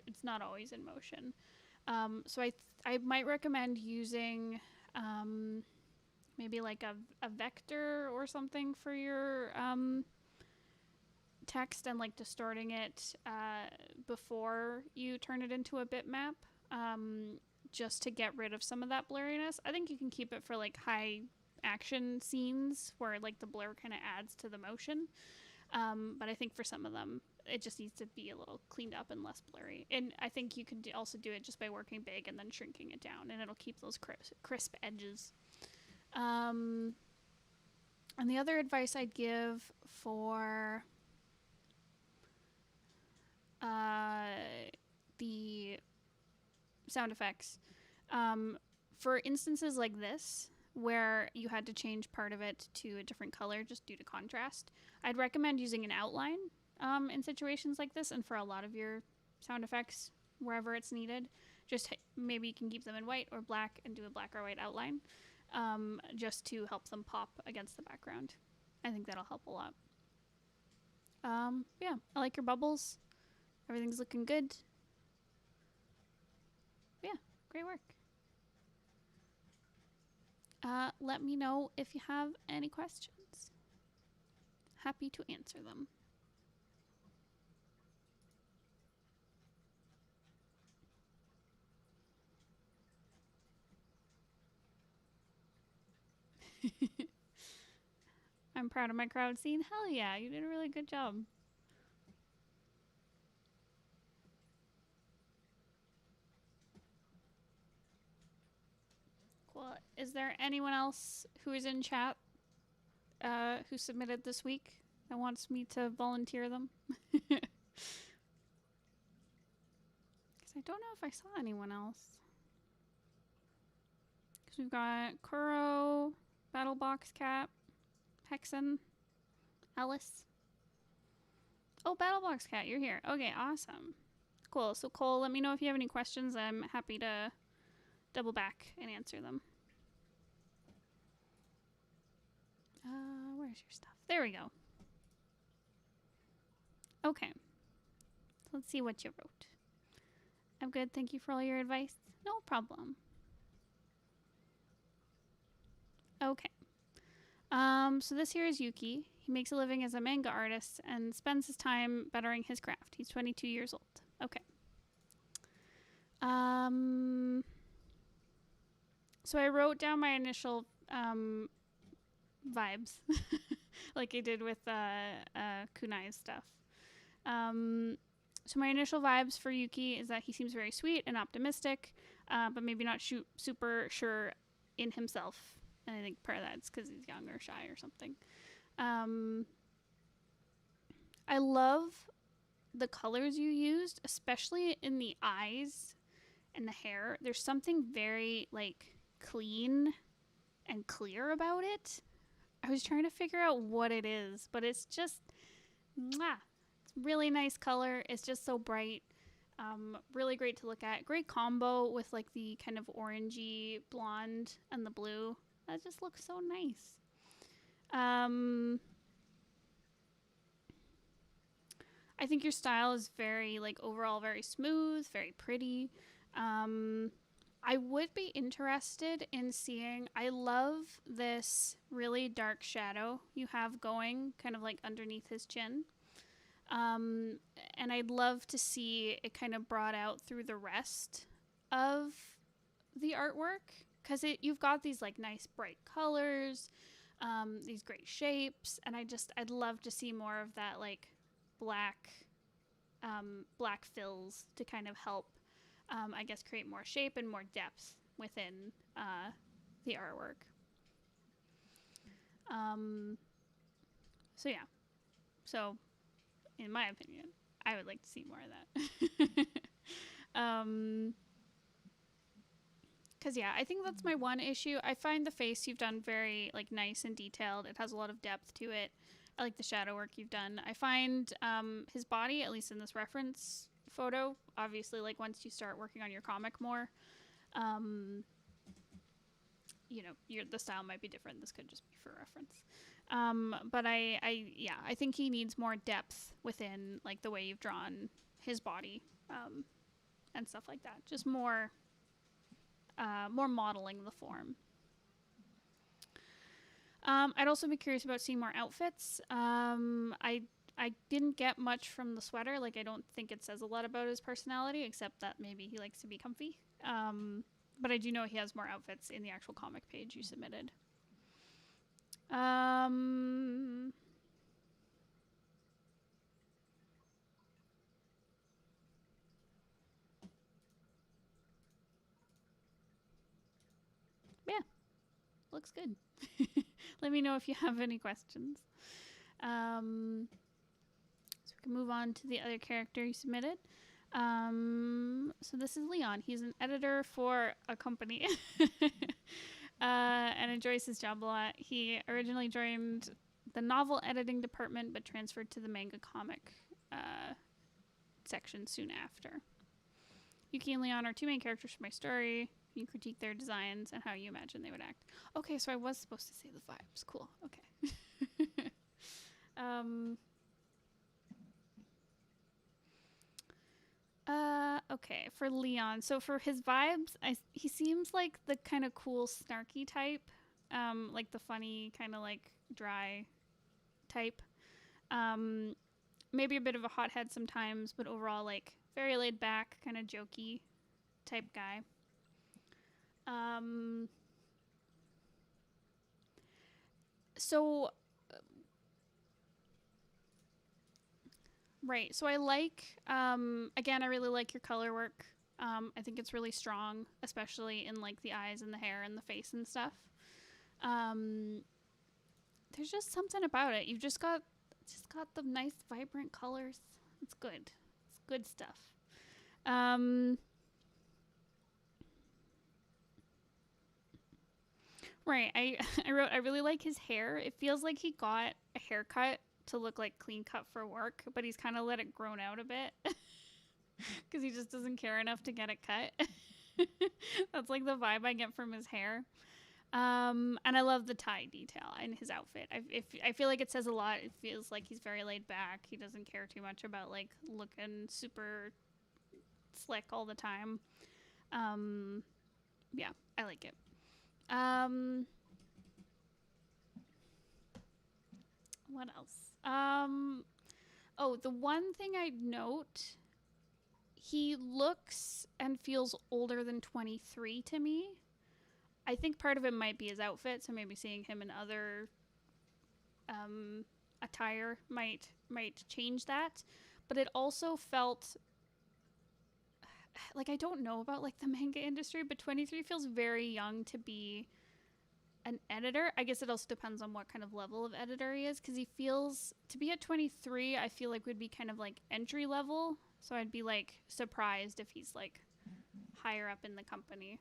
it's not always in motion. So I might recommend using maybe like a vector or something for your text, and like distorting it before you turn it into a bitmap, just to get rid of some of that blurriness. I think you can keep it for like high action scenes where like the blur kind of adds to the motion, but I think for some of them it just needs to be a little cleaned up and less blurry. And I think you can also do it just by working big and then shrinking it down, and it'll keep those crisp edges. And the other advice I'd give for the sound effects, for instances like this where you had to change part of it to a different color just due to contrast, I'd recommend using an outline in situations like this, and for a lot of your sound effects wherever it's needed. Just maybe you can keep them in white or black and do a black or white outline, just to help them pop against the background. I think that'll help a lot. I like your bubbles. Everything's looking good. Great work. Let me know if you have any questions. Happy to answer them. I'm proud of my crowd scene. Hell yeah, you did a really good job. Cool. Is there anyone else who is in chat who submitted this week that wants me to volunteer them? Because I don't know if I saw anyone else. Because we've got Kuro, Battlebox Cat, Hexen. Alice. Oh, Battlebox Cat, you're here. Okay, awesome. Cool. So Cole, let me know if you have any questions. I'm happy to double back and answer them. Where's your stuff? There we go. Okay. Let's see what you wrote. I'm good. Thank you for all your advice. No problem. Okay. So this here is Yuki. He makes a living as a manga artist and spends his time bettering his craft. He's 22 years old. Okay. So I wrote down my initial vibes, like I did with Kunai's stuff. So my initial vibes for Yuki is that he seems very sweet and optimistic, but maybe not super sure in himself. And I think part of that's because he's young or shy or something. I love the colors you used, especially in the eyes and the hair. There's something very like clean and clear about it. I was trying to figure out what it is, but it's just, mwah. It's really nice color. It's just so bright. Really great to look at. Great combo with like the kind of orangey blonde and the blue. That just looks so nice. I think your style is very, like, overall very smooth, very pretty. I would be interested in seeing, I love this really dark shadow you have going kind of like underneath his chin. And I'd love to see it kind of brought out through the rest of the artwork, because you've got these like nice bright colors, these great shapes, and I'd love to see more of that like black fills to kind of help, I guess, create more shape and more depth within the artwork. So yeah, so in my opinion, I would like to see more of that. Because yeah, I think that's my one issue. I find the face you've done very like nice and detailed. It has a lot of depth to it. I like the shadow work you've done. I find his body, at least in this reference photo, obviously, like once you start working on your comic more, you know, the style might be different. This could just be for reference. But I think he needs more depth within like the way you've drawn his body, and stuff like that. Just more modeling the form. I'd also be curious about seeing more outfits. I didn't get much from the sweater. Like, I don't think it says a lot about his personality, except that maybe he likes to be comfy. But I do know he has more outfits in the actual comic page you submitted. Yeah, looks good. Let me know if you have any questions. So we can move on to the other character you submitted. So this is Leon. He's an editor for a company and enjoys his job a lot. He originally joined the novel editing department, but transferred to the manga comic section soon after. Yuki and Leon are two main characters from my story. You critique their designs and how you imagine they would act. Okay, so I was supposed to say the vibes. Cool. Okay. Okay, for Leon. So for his vibes, he seems like the kind of cool, snarky type. Like the funny, kind of like dry type. Maybe a bit of a hothead sometimes, but overall, like, very laid back, kind of jokey type guy. Right. So I like, again, I really like your color work. I think it's really strong, especially in like the eyes and the hair and the face and stuff. There's just something about it. You've just got the nice, vibrant colors. It's good. It's good stuff. Right. I wrote, I really like his hair. It feels like he got a haircut to look like clean cut for work, but he's kind of let it grown out a bit because he just doesn't care enough to get it cut. That's like the vibe I get from his hair. And I love the tie detail in his outfit. I feel like it says a lot. It feels like he's very laid back. He doesn't care too much about like looking super slick all the time. Yeah, I like it. What else? Oh, the one thing I'd note, he looks and feels older than 23 to me. I think part of it might be his outfit, so maybe seeing him in other attire might change that. But it also felt like, I don't know about like the manga industry, but 23 feels very young to be an editor. I guess it also depends on what kind of level of editor he is, because he feels to be at 23, I feel like would be kind of like entry level. So I'd be like surprised if he's like higher up in the company.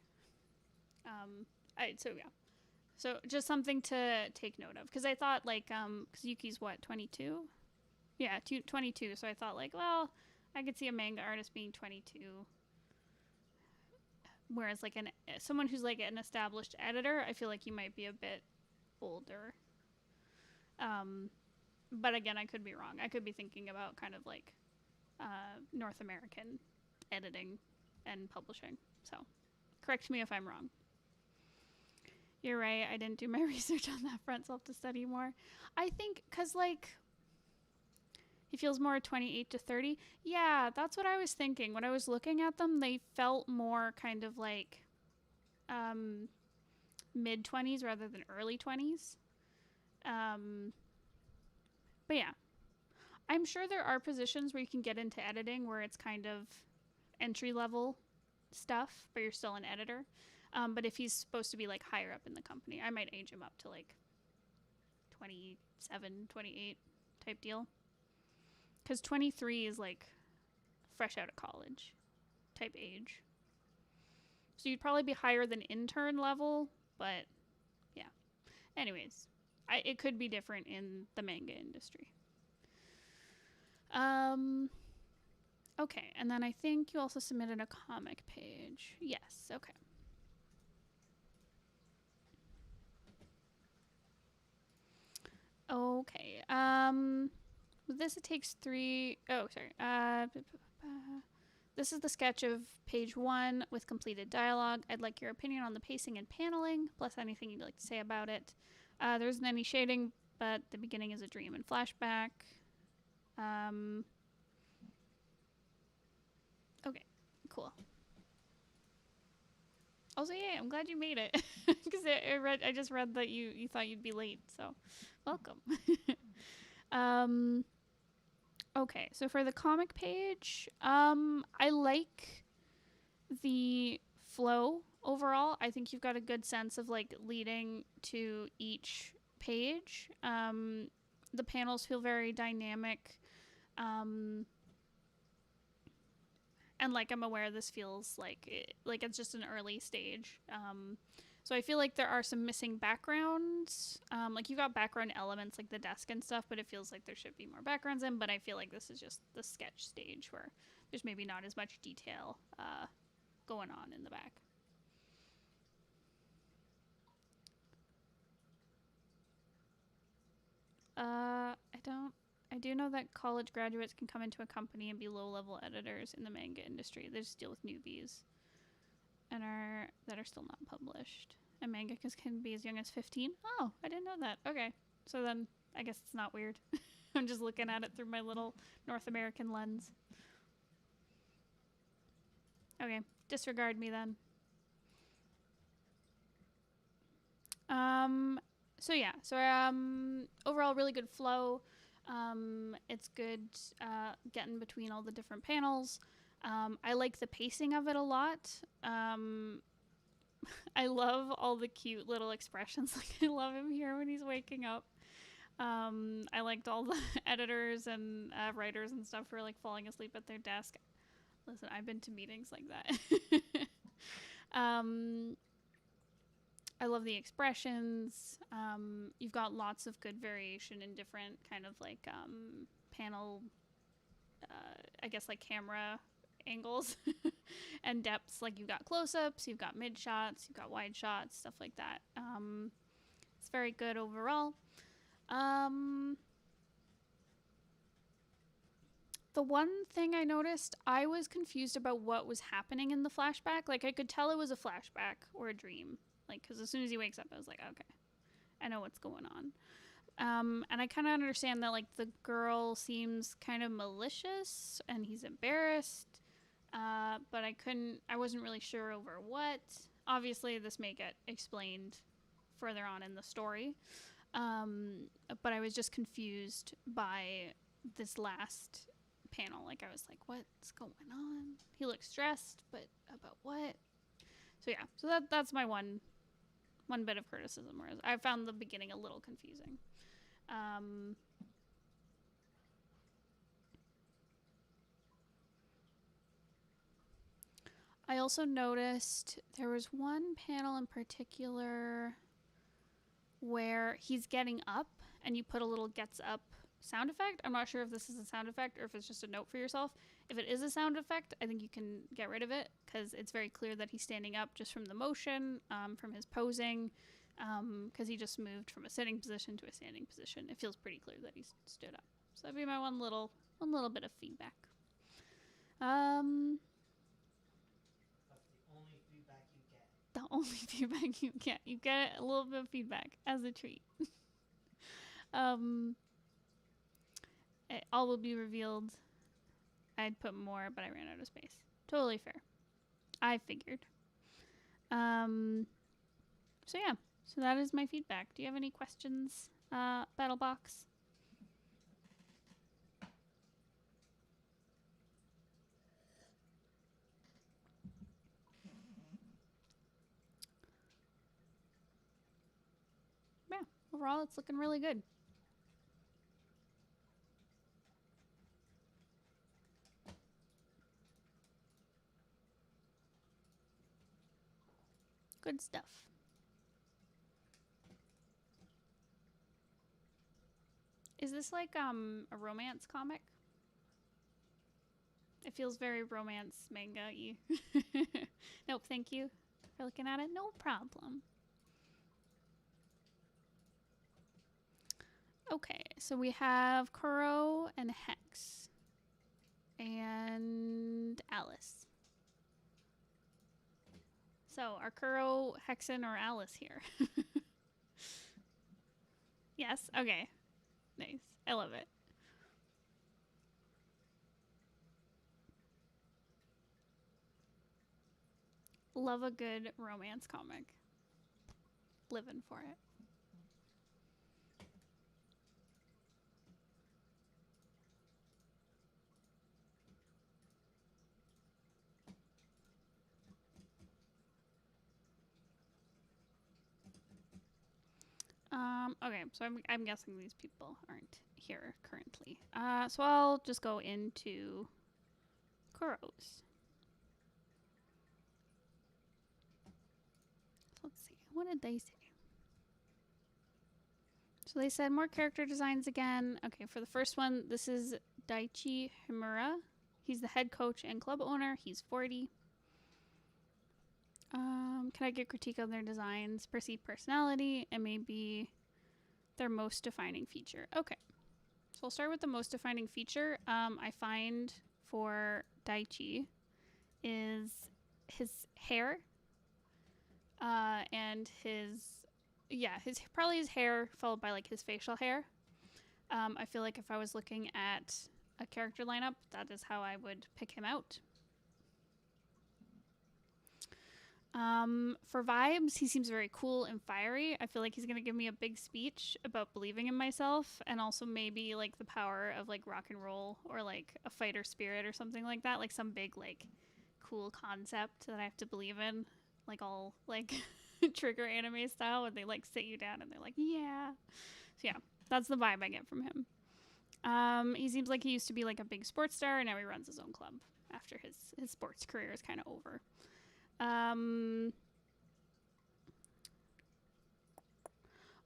So just something to take note of, because I thought like because Yuki's what, 22? Yeah, 22. So I thought like, well, I could see a manga artist being 22, whereas like someone who's like an established editor, I feel like you might be a bit older. But again, I could be wrong. I could be thinking about kind of like North American editing and publishing. So correct me if I'm wrong. You're right. I didn't do my research on that front, so I'll have to study more. I think because, like, he feels more 28 to 30. Yeah, that's what I was thinking. When I was looking at them, they felt more kind of like mid-20s rather than early 20s. But yeah, I'm sure there are positions where you can get into editing where it's kind of entry-level stuff, but you're still an editor. But if he's supposed to be like higher up in the company, I might age him up to like 27, 28 type deal. Because 23 is like fresh out of college type age. So you'd probably be higher than intern level, but yeah. Anyways, it could be different in the manga industry. Okay, and then I think you also submitted a comic page. Yes, okay. Okay. With this, it takes 3. Oh, sorry. This is the sketch of page 1 with completed dialogue. I'd like your opinion on the pacing and paneling, plus anything you'd like to say about it. There isn't any shading, but the beginning is a dream and flashback. Okay, cool. Also, yeah, I'm glad you made it, because I just read that you thought you'd be late, so welcome. Okay, so for the comic page, I like the flow overall. I think you've got a good sense of like leading to each page. The panels feel very dynamic. And like I'm aware this feels like it's just an early stage. So I feel like there are some missing backgrounds. Like you got background elements like the desk and stuff, but it feels like there should be more backgrounds in. But I feel like this is just the sketch stage where there's maybe not as much detail going on in the back. I do know that college graduates can come into a company and be low-level editors in the manga industry. They just deal with newbies that are still not published. And mangakas can be as young as 15. Oh, I didn't know that. Okay. So then I guess it's not weird. I'm just looking at it through my little North American lens. Okay. Disregard me then. So yeah. So overall really good flow. It's good getting between all the different panels. I like the pacing of it a lot. I love all the cute little expressions. Like I love him here when he's waking up. I liked all the editors and writers and stuff who are like falling asleep at their desk. Listen, I've been to meetings like that. I love the expressions. You've got lots of good variation in different kind of like panel, I guess like camera angles and depths. Like you've got close-ups, you've got mid shots, you've got wide shots, stuff like that. It's very good overall. The one thing I noticed, I was confused about what was happening in the flashback. Like I could tell it was a flashback or a dream. Like, because as soon as he wakes up, I was like, okay, I know what's going on. And I kind of understand that, like, the girl seems kind of malicious and he's embarrassed. But I wasn't really sure over what. Obviously, this may get explained further on in the story. But I was just confused by this last panel. Like, I was like, what's going on? He looks stressed, but about what? So yeah, so that's my one bit of criticism, whereas I found the beginning a little confusing. I also noticed there was one panel in particular where he's getting up and you put a little gets up sound effect. I'm not sure if this is a sound effect or if it's just a note for yourself. If it is a sound effect, I think you can get rid of it because it's very clear that he's standing up just from the motion, from his posing, because he just moved from a sitting position to a standing position. It feels pretty clear that he's stood up. So that'd be my one little bit of feedback. The only feedback you get. You get a little bit of feedback as a treat. It all will be revealed. I'd put more, but I ran out of space. Totally fair. I figured. So yeah. So that is my feedback. Do you have any questions, Battlebox? Yeah. Overall, it's looking really good. Good stuff. Is this like a romance comic? It feels very romance manga-y. Nope, thank you for looking at it. No problem. Okay, so we have Kuro and Hex. And Alice. So, are Kuro, Hexen, or Alice here? Yes? Okay. Nice. I love it. Love a good romance comic. Living for it. Okay, so I'm guessing these people aren't here currently. So I'll just go into Kuro's. Let's see. What did they say? So they said more character designs again. Okay, for the first one, this is Daichi Himura. He's the head coach and club owner. He's 40. Can I get critique on their designs, perceived personality, and maybe their most defining feature? Okay. So I'll start with the most defining feature. I find for Daichi is his hair and his hair followed by like his facial hair. I feel like if I was looking at a character lineup, that is how I would pick him out. For vibes, he seems very cool and fiery. I feel like he's going to give me a big speech about believing in myself and also maybe like the power of like rock and roll or like a fighter spirit or something like that. Like some big like cool concept that I have to believe in. Like all like trigger anime style where they like sit you down and they're like, yeah. So yeah, that's the vibe I get from him. He seems like he used to be like a big sports star and now he runs his own club after his sports career is kind of over.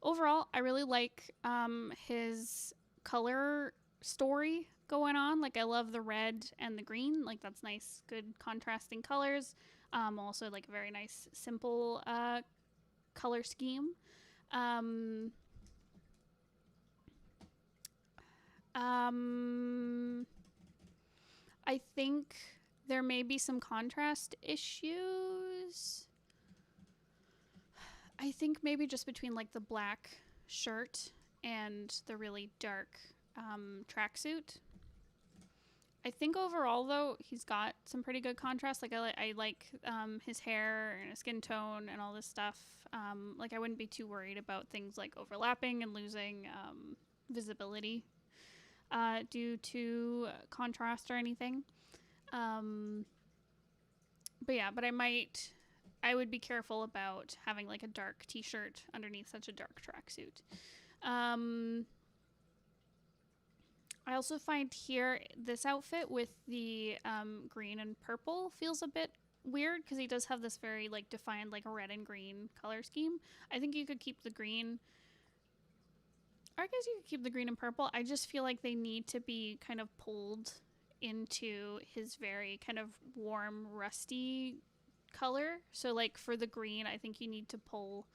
overall, I really like his color story going on. Like, I love the red and the green. Like, that's nice, good contrasting colors. Also, like, a very nice, simple color scheme. Um, I think there may be some contrast issues. I think maybe just between like the black shirt and the really dark tracksuit. I think overall though he's got some pretty good contrast. Like I like his hair and his skin tone and all this stuff. Like I wouldn't be too worried about things like overlapping and losing visibility due to contrast or anything. But yeah, but I would be careful about having like a dark t-shirt underneath such a dark tracksuit. I also find here this outfit with the green and purple feels a bit weird because he does have this very like defined like red and green color scheme. I think you could keep the green. Or I guess you could keep the green and purple. I just feel like they need to be kind of pulled into his very kind of warm, rusty color. So like for the green, I think you need to pull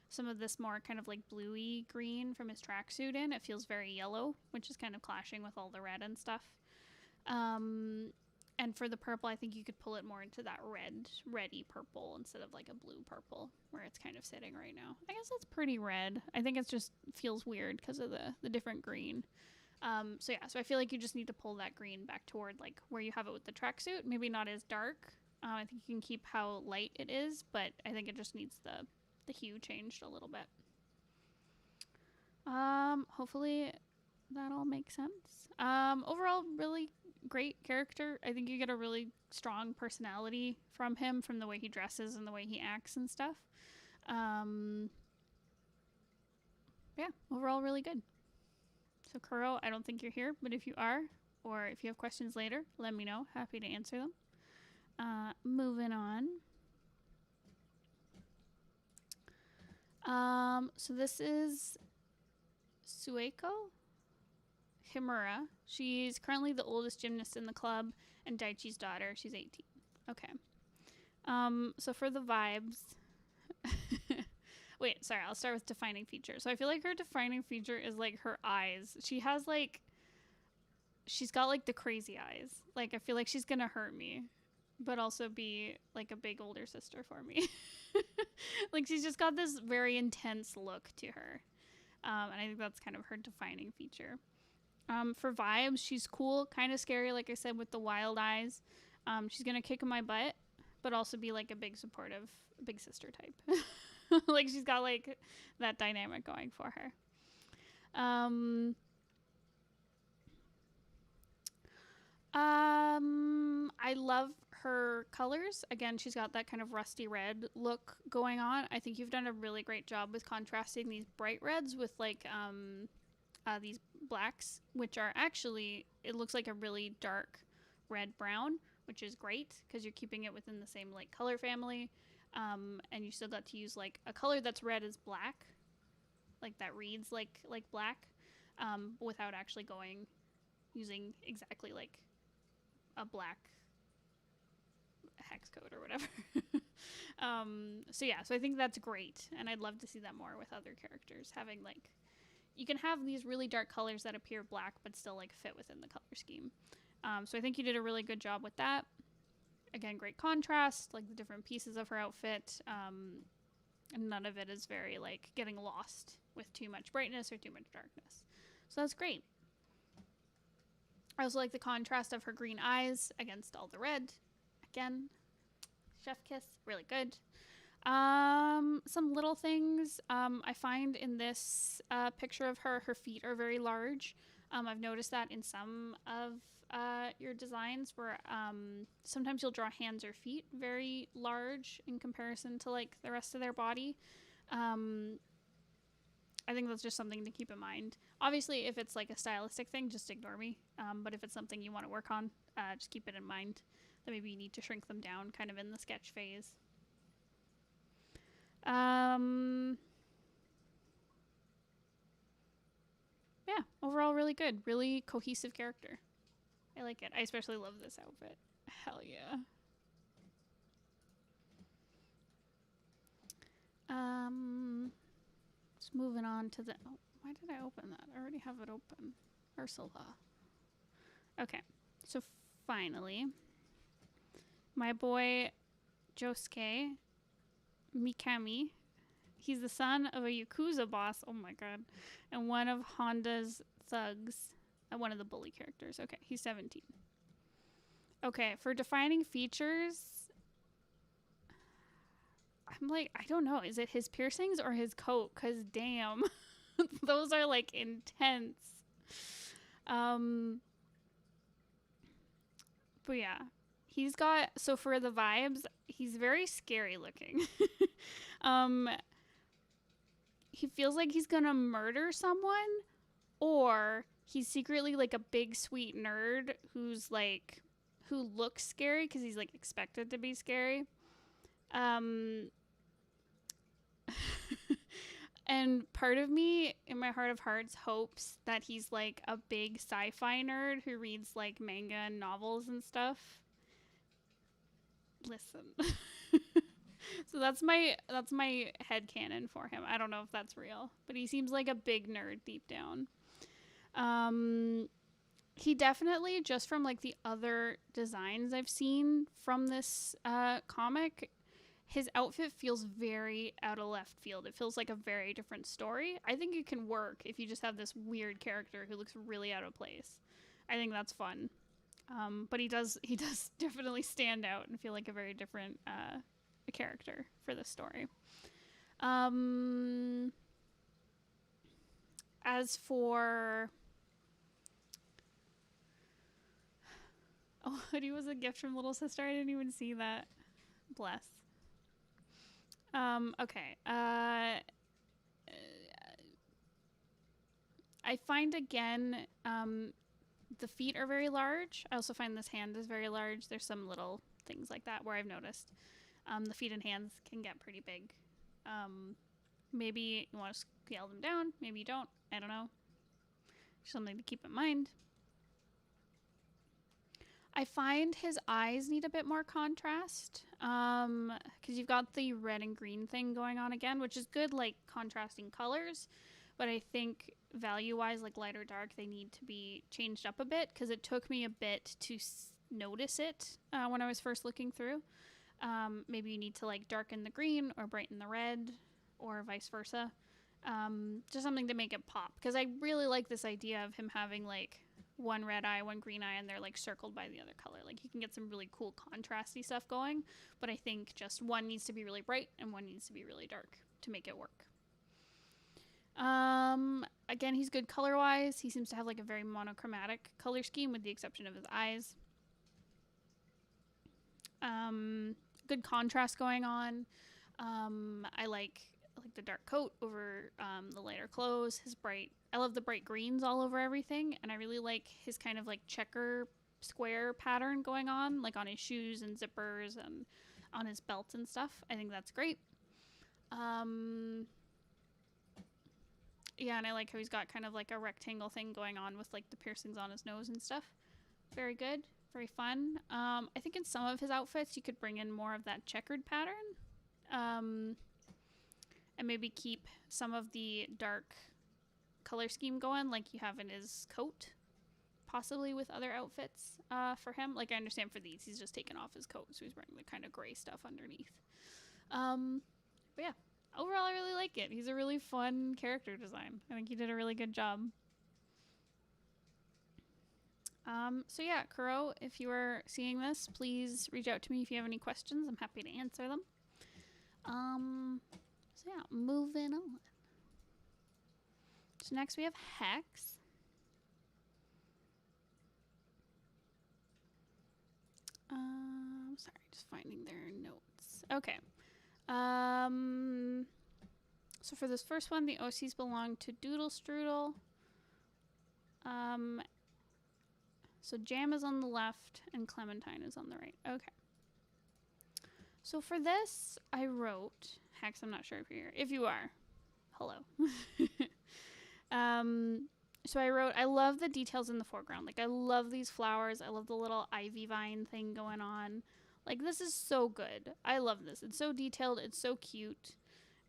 some of this more kind of like bluey green from his tracksuit in. It feels very yellow, which is kind of clashing with all the red and stuff. And for the purple, I think you could pull it more into that reddy purple instead of like a blue purple where it's kind of sitting right now. I guess that's pretty red. I think it just feels weird because of the different green. So yeah, so I feel like you just need to pull that green back toward like where you have it with the tracksuit. Maybe not as dark. I think you can keep how light it is, but I think it just needs the hue changed a little bit. Hopefully that all makes sense. Overall, really great character. I think you get a really strong personality from him, from the way he dresses and the way he acts and stuff. Yeah, overall, really good. So, Kuro, I don't think you're here, but if you are, or if you have questions later, let me know. Happy to answer them. Moving on. So this is Sueko Himura. She's currently the oldest gymnast in the club and Daichi's daughter. She's 18. Okay. So for the vibes. Wait, sorry, I'll start with defining feature. So I feel like her defining feature is like her eyes. She's got like the crazy eyes. Like I feel like she's gonna hurt me, but also be like a big older sister for me. Like she's just got this very intense look to her. And I think that's kind of her defining feature. For vibes, she's cool, kind of scary, like I said, with the wild eyes. She's gonna kick my butt, but also be like a big supportive, big sister type. Like she's got like that dynamic going for her. I love her colors. Again, she's got that kind of rusty red look going on. I think you've done a really great job with contrasting these bright reds with like these blacks, which are actually, it looks like a really dark red brown, which is great because you're keeping it within the same like color family. And you still got to use like a color that's red as black, like that reads like black, without actually using exactly like a black hex code or whatever. So yeah, so I think that's great, and I'd love to see that more with other characters, having like, you can have these really dark colors that appear black but still like fit within the color scheme. So I think you did a really good job with that. Again, great contrast, like the different pieces of her outfit. And none of it is very like getting lost with too much brightness or too much darkness. So that's great. I also like the contrast of her green eyes against all the red. Again, chef kiss, really good. Some little things I find in this picture of her feet are very large. I've noticed that in some of your designs where sometimes you'll draw hands or feet very large in comparison to like the rest of their body. I think that's just something to keep in mind. Obviously, if it's like a stylistic thing, just ignore me. But if it's something you want to work on, just keep it in mind that maybe you need to shrink them down kind of in the sketch phase. yeah, overall really good. Really cohesive character. I like it. I especially love this outfit. Hell yeah. Just moving on to the. Oh, why did I open that? I already have it open. Ursula. Okay, so finally, my boy Josuke Mikami. He's the son of a Yakuza boss. Oh my god. And one of Honda's thugs. One of the bully characters. Okay, he's 17. Okay, for defining features, I'm like, I don't know. Is it his piercings or his coat? Because damn, those are like intense. But yeah, he's got, so for the vibes, he's very scary looking. He feels like he's gonna murder someone, or he's secretly like a big sweet nerd who's like, who looks scary because he's like expected to be scary. And part of me, in my heart of hearts, hopes that he's like a big sci-fi nerd who reads like manga and novels and stuff. Listen. So that's my headcanon for him. I don't know if that's real, but he seems like a big nerd deep down. He definitely, just from like the other designs I've seen from this comic, his outfit feels very out of left field. It feels like a very different story. I think it can work if you just have this weird character who looks really out of place. I think that's fun. But he does definitely stand out and feel like a very different character for this story. As for hoodie was a gift from little sister. I didn't even see that. Bless. Okay. I find again, the feet are very large. I also find this hand is very large. There's some little things like that where I've noticed. The feet and hands can get pretty big. Maybe you want to scale them down. Maybe you don't. I don't know. Something to keep in mind. I find his eyes need a bit more contrast, because you've got the red and green thing going on again, which is good, like contrasting colors, but I think value-wise, like light or dark, they need to be changed up a bit, because it took me a bit to notice it when I was first looking through. Maybe you need to like darken the green or brighten the red, or vice versa. Just something to make it pop, because I really like this idea of him having like one red eye, one green eye, and they're like circled by the other color. Like, you can get some really cool contrasty stuff going, but I think just one needs to be really bright and one needs to be really dark to make it work. Again, he's good color wise. He seems to have like a very monochromatic color scheme with the exception of his eyes. Good contrast going on. I like the dark coat over the lighter clothes. I love the bright greens all over everything, and I really like his kind of like checker square pattern going on, like on his shoes and zippers and on his belt and stuff. I think that's great. Yeah, and I like how he's got kind of like a rectangle thing going on with like the piercings on his nose and stuff. Very good, very fun. I think in some of his outfits you could bring in more of that checkered pattern. And maybe keep some of the dark color scheme going like you have in his coat, possibly with other outfits for him. Like, I understand for these, he's just taken off his coat, so he's wearing the kind of gray stuff underneath. But yeah, overall, I really like it. He's a really fun character design. I think he did a really good job. So yeah, Kuro, if you are seeing this, please reach out to me if you have any questions. I'm happy to answer them. So yeah, moving on. So next we have Hex. Sorry, just finding their notes. Okay. So for this first one, the OCs belong to Doodle Strudel. So Jam is on the left and Clementine is on the right. Okay. So for this, I wrote, Hex, I'm not sure if you're here. If you are, hello. so I wrote, I love the details in the foreground. Like, I love these flowers. I love the little ivy vine thing going on. Like, this is so good. I love this. It's so detailed. It's so cute.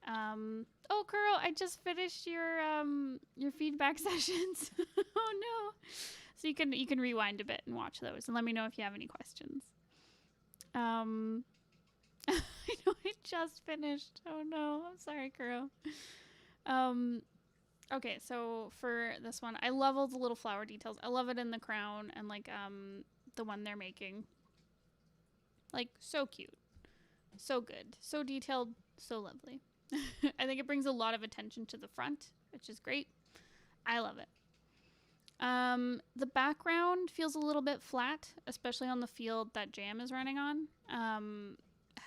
Oh, Carl, I just finished your feedback sessions. Oh no! So you can rewind a bit and watch those, and let me know if you have any questions. I know I just finished. Oh no, I'm sorry, Carl. Okay, so for this one, I love all the little flower details. I love it in the crown and like the one they're making. Like, so cute, so good, so detailed, so lovely. I think it brings a lot of attention to the front, which is great. I love it. The background feels a little bit flat, especially on the field that Jam is running on.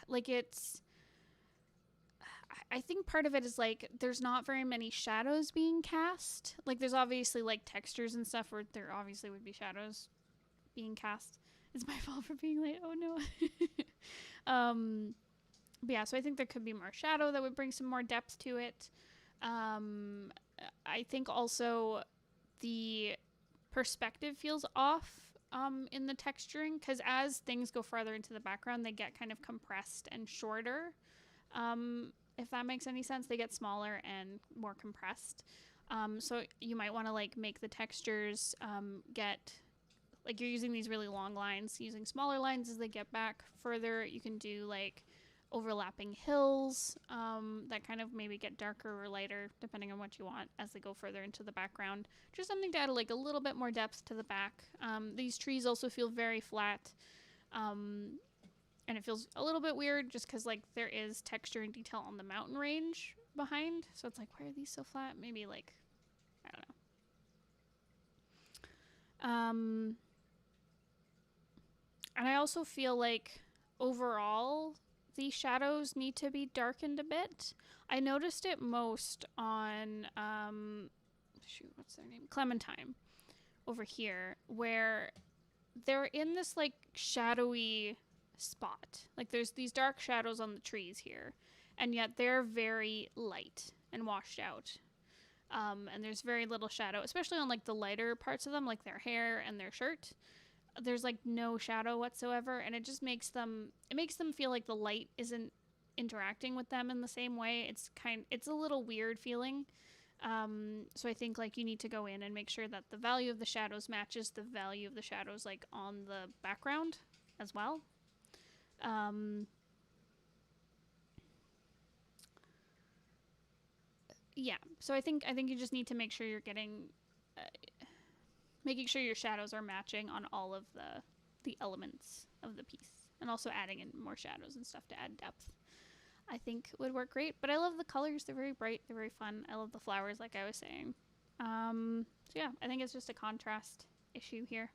Like it's, I think part of it is like there's not very many shadows being cast. Like there's obviously like textures and stuff where there obviously would be shadows being cast. It's my fault for being late. Oh no. But yeah, so I think there could be more shadow that would bring some more depth to it. I think also the perspective feels off in the texturing because as things go farther into the background, they get kind of compressed and shorter. If that makes any sense, they get smaller and more compressed. So you might want to like make the textures get like you're using these really long lines, using smaller lines as they get back further. You can do like overlapping hills that kind of maybe get darker or lighter depending on what you want as they go further into the background. Just something to add like a little bit more depth to the back. These trees also feel very flat and it feels a little bit weird just because like there is texture and detail on the mountain range behind, so it's like, why are these so flat? Maybe like, I don't know. And I also feel like overall the shadows need to be darkened a bit. I noticed it most on what's their name? Clementine over here, where they're in this like shadowy spot. Like there's these dark shadows on the trees here, and yet they're very light and washed out. And there's very little shadow, especially on like the lighter parts of them, like their hair and their shirt. There's like no shadow whatsoever, and it just makes them feel like the light isn't interacting with them in the same way. It's a little weird feeling. So I think like you need to go in and make sure that the value of the shadows matches the value of the shadows like on the background as well. Yeah, so I think you just need to make sure you're getting making sure your shadows are matching on all of the elements of the piece, and also adding in more shadows and stuff to add depth, I think would work great. But I love the colors. They're very bright. They're very fun. I love the flowers, like I was saying. So yeah, I think it's just a contrast issue here.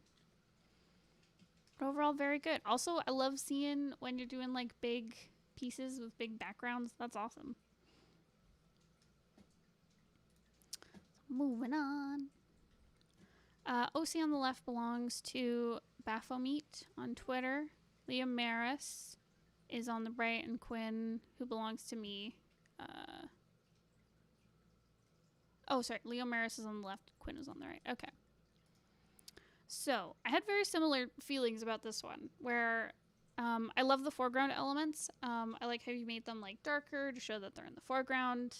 But overall, very good. Also, I love seeing when you're doing like big pieces with big backgrounds. That's awesome. Moving on. OC on the left belongs to Baphomet on Twitter. Liam Maris is on the right, and Quinn, who belongs to me. Leo Maris is on the left, Quinn is on the right. Okay. So, I had very similar feelings about this one, where I love the foreground elements. I like how you made them like darker to show that they're in the foreground.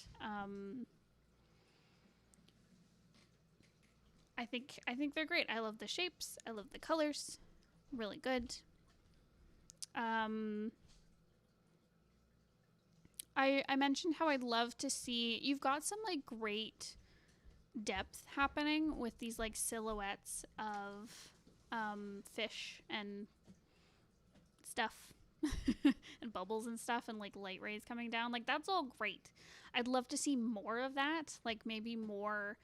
I think they're great. I love the shapes. I love the colors. Really good. I mentioned how I'd love to see, you've got some like great depth happening with these like silhouettes of fish and stuff and bubbles and stuff and like light rays coming down. Like that's all great. I'd love to see more of that, like maybe more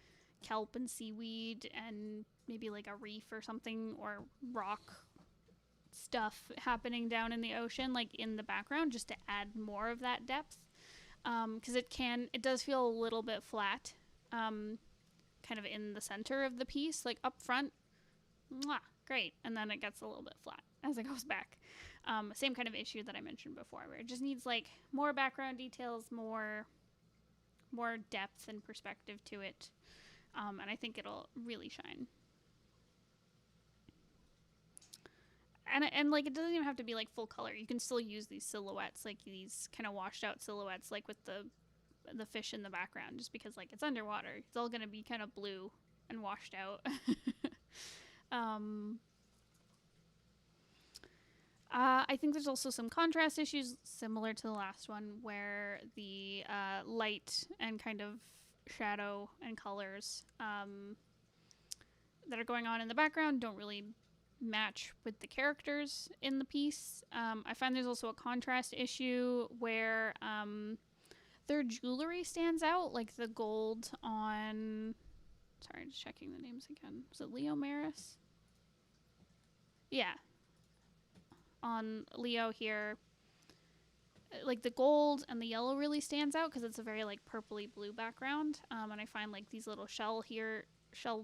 kelp and seaweed and maybe like a reef or something, or rock stuff happening down in the ocean like in the background, just to add more of that depth, because it does feel a little bit flat kind of in the center of the piece, like up front, great, and then it gets a little bit flat as it goes back. Same kind of issue that I mentioned before, where it just needs like more background details, more depth and perspective to it. and I think it'll really shine. And like, it doesn't even have to be like full color. You can still use these silhouettes, like these kind of washed out silhouettes, like with the fish in the background, just because like it's underwater. It's all gonna be kind of blue and washed out. I think there's also some contrast issues similar to the last one, where the light and kind of shadow and colors that are going on in the background don't really match with the characters in the piece. I find there's also a contrast issue where their jewelry stands out, like the gold on... Sorry, just checking the names again. Was it Leo Maris? Yeah. On Leo here, like the gold and the yellow really stands out because it's a very like purpley blue background. And I find like these little shell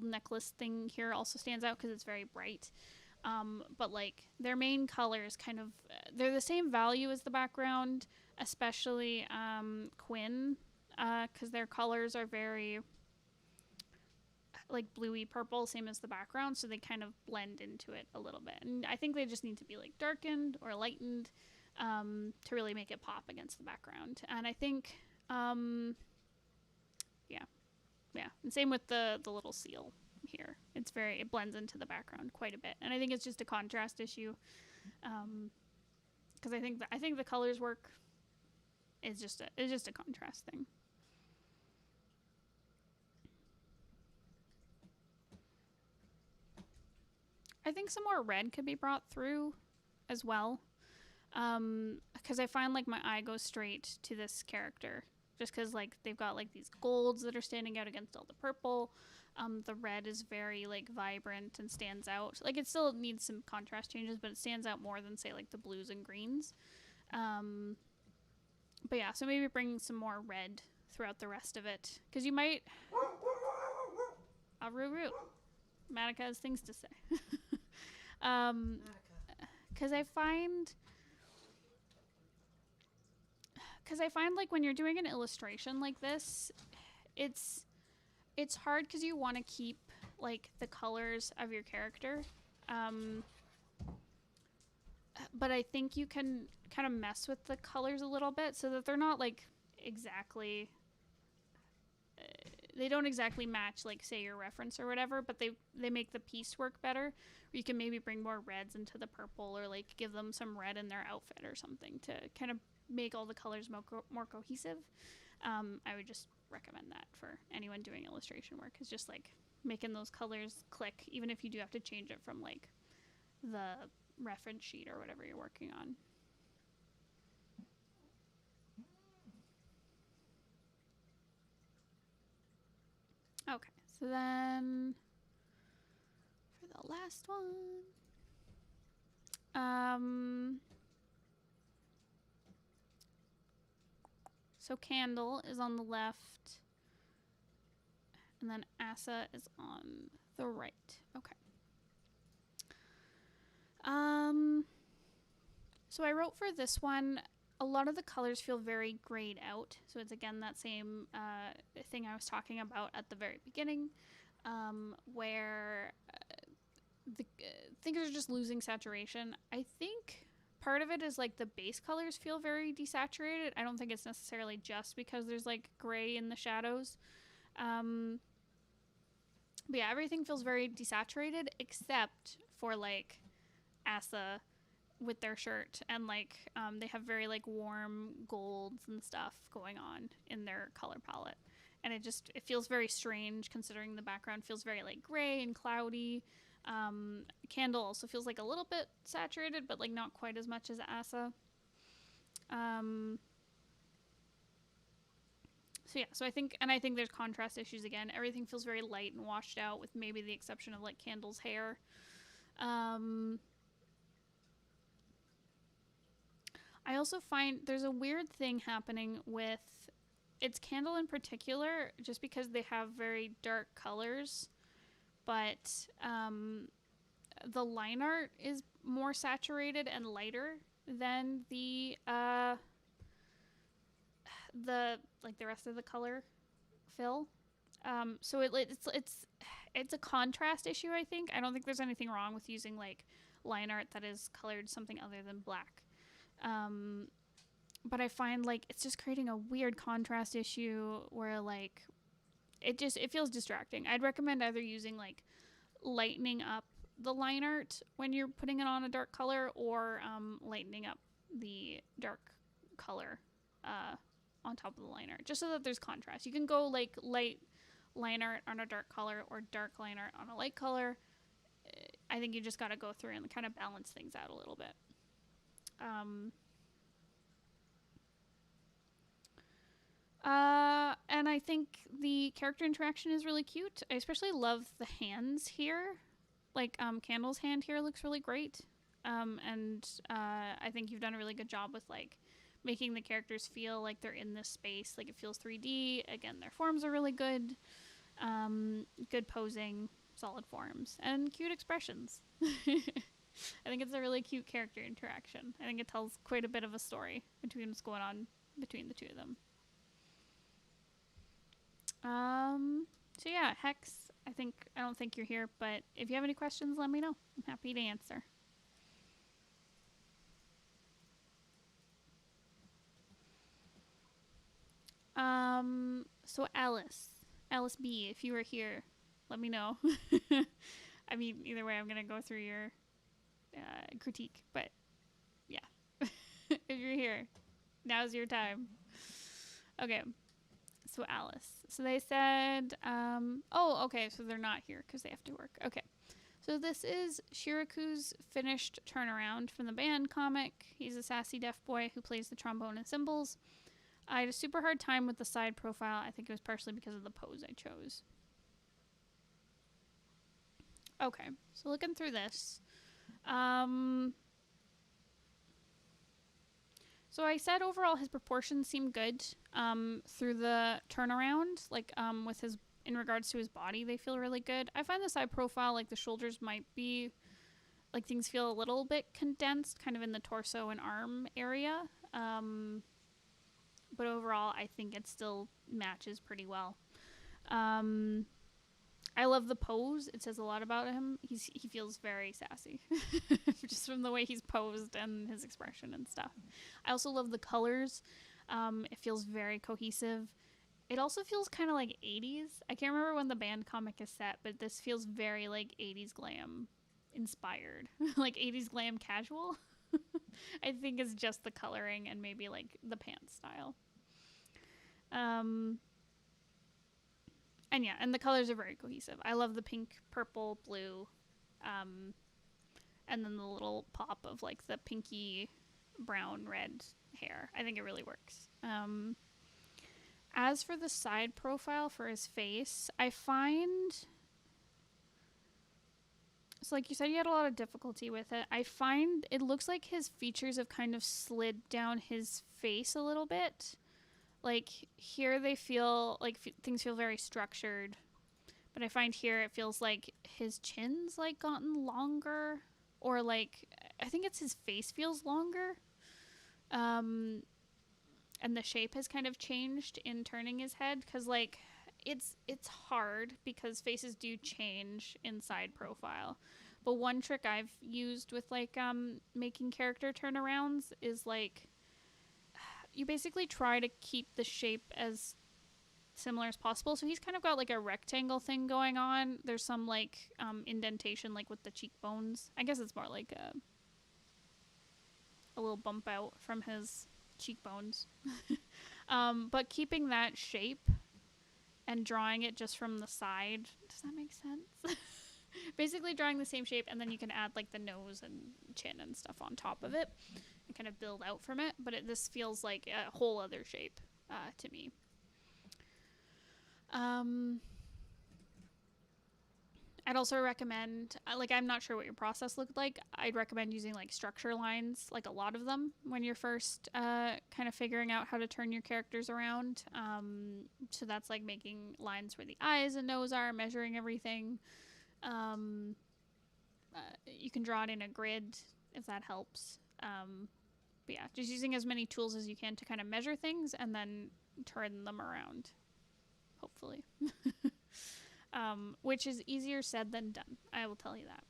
necklace thing here also stands out because it's very bright. But like their main colors kind of, they're the same value as the background, especially Quinn, because their colors are very like bluey purple, same as the background, so they kind of blend into it a little bit. And I think they just need to be like darkened or lightened to really make it pop against the background. And I think yeah, and same with the little seal here. It blends into the background quite a bit, and I think it's just a contrast issue, because I think the colors work. It's just a contrast thing. I think some more red could be brought through as well, because I find like my eye goes straight to this character, just because like they've got like these golds that are standing out against all the purple. The red is very like vibrant and stands out. Like it still needs some contrast changes, but it stands out more than say like the blues and greens. But yeah, so maybe bring some more red throughout the rest of it, because you might... Roo. Matica has things to say. Because I find like when you're doing an illustration like this, it's hard because you want to keep like the colors of your character, but I think you can kind of mess with the colors a little bit so that they're not like exactly... they don't exactly match like say your reference or whatever, but they make the piece work better. Or you can maybe bring more reds into the purple, or like give them some red in their outfit or something to kind of make all the colors more cohesive. I would just recommend that for anyone doing illustration work, is just like making those colors click, even if you do have to change it from like the reference sheet or whatever you're working on. Okay, so then for the last one, so Candle is on the left, and then Asa is on the right. Okay. So I wrote for this one, a lot of the colors feel very grayed out. So it's again that same thing I was talking about at the very beginning, where things are just losing saturation. I think part of it is like the base colors feel very desaturated. I don't think it's necessarily just because there's like gray in the shadows. But yeah, everything feels very desaturated except for like Asa with their shirt, and like they have very like warm golds and stuff going on in their color palette, and it feels very strange considering the background feels very like gray and cloudy. Candle also feels like a little bit saturated, but like not quite as much as Asa. So yeah, so I think there's contrast issues again. Everything feels very light and washed out, with maybe the exception of like Candle's hair. I also find there's a weird thing happening with its Candle in particular, just because they have very dark colors, but the line art is more saturated and lighter than the rest of the color fill. So it's a contrast issue, I think. I don't think there's anything wrong with using like line art that is colored something other than black. But I find like it's just creating a weird contrast issue where like it feels distracting. I'd recommend either using like lightening up the line art when you're putting it on a dark color, or lightening up the dark color on top of the line art, just so that there's contrast. You can go like light line art on a dark color or dark line art on a light color. I think you just got to go through and kind of balance things out a little bit. And I think the character interaction is really cute. I especially love the hands here. Like, Candle's hand here looks really great. And I think you've done a really good job with, like, making the characters feel like they're in this space. Like, it feels 3D. Again, their forms are really good. Good posing, solid forms, and cute expressions. I think it's a really cute character interaction. I think it tells quite a bit of a story between what's going on between the two of them. So yeah, Hex, I don't think you're here, but if you have any questions, let me know. I'm happy to answer. So Alice B, if you were here, let me know. I mean, either way, I'm gonna go through your critique, but yeah. If you're here, now's your time. Okay. So Alice. So they said, okay, so they're not here because they have to work. Okay. So this is Shiraku's finished turnaround from the band comic. He's a sassy deaf boy who plays the trombone and cymbals. I had a super hard time with the side profile. I think it was partially because of the pose I chose. Okay, so looking through this. So I said overall his proportions seem good through the turnaround, like with his, in regards to his body, they feel really good. I find the side profile, like the shoulders might be, like things feel a little bit condensed, kind of in the torso and arm area. But overall, I think it still matches pretty well. I love the pose. It says a lot about him. He feels very sassy, just from the way he's posed and his expression and stuff. I also love the colors. It feels very cohesive. It also feels kind of like 80s. I can't remember when the band comic is set, but this feels very like 80s glam inspired, like 80s glam casual. I think it's just the coloring and maybe like the pants style. And yeah, and the colors are very cohesive. I love the pink, purple, blue, and then the little pop of like the pinky, brown, red hair. I think it really works. As for the side profile for his face, I find, so like you said, you had a lot of difficulty with it. I find it looks like his features have kind of slid down his face a little bit. Like here they feel like things feel very structured, but I find here it feels like his chin's like gotten longer, or like I think it's his face feels longer, and the shape has kind of changed in turning his head, because like it's hard because faces do change in side profile. But one trick I've used with like making character turnarounds is like you basically try to keep the shape as similar as possible. So he's kind of got like a rectangle thing going on. There's some like indentation like with the cheekbones. I guess it's more like a little bump out from his cheekbones. But keeping that shape and drawing it just from the side. Does that make sense? Basically drawing the same shape, and then you can add like the nose and chin and stuff on top of it and kind of build out from it. But this feels like a whole other shape to me. I'd also recommend, like, I'm not sure what your process looked like. I'd recommend using like structure lines, like a lot of them, when you're first kind of figuring out how to turn your characters around. So that's like making lines where the eyes and nose are, measuring everything. You can draw it in a grid if that helps. But yeah, just using as many tools as you can to kind of measure things and then turn them around. hopefully. Which is easier said than done. I will tell you that.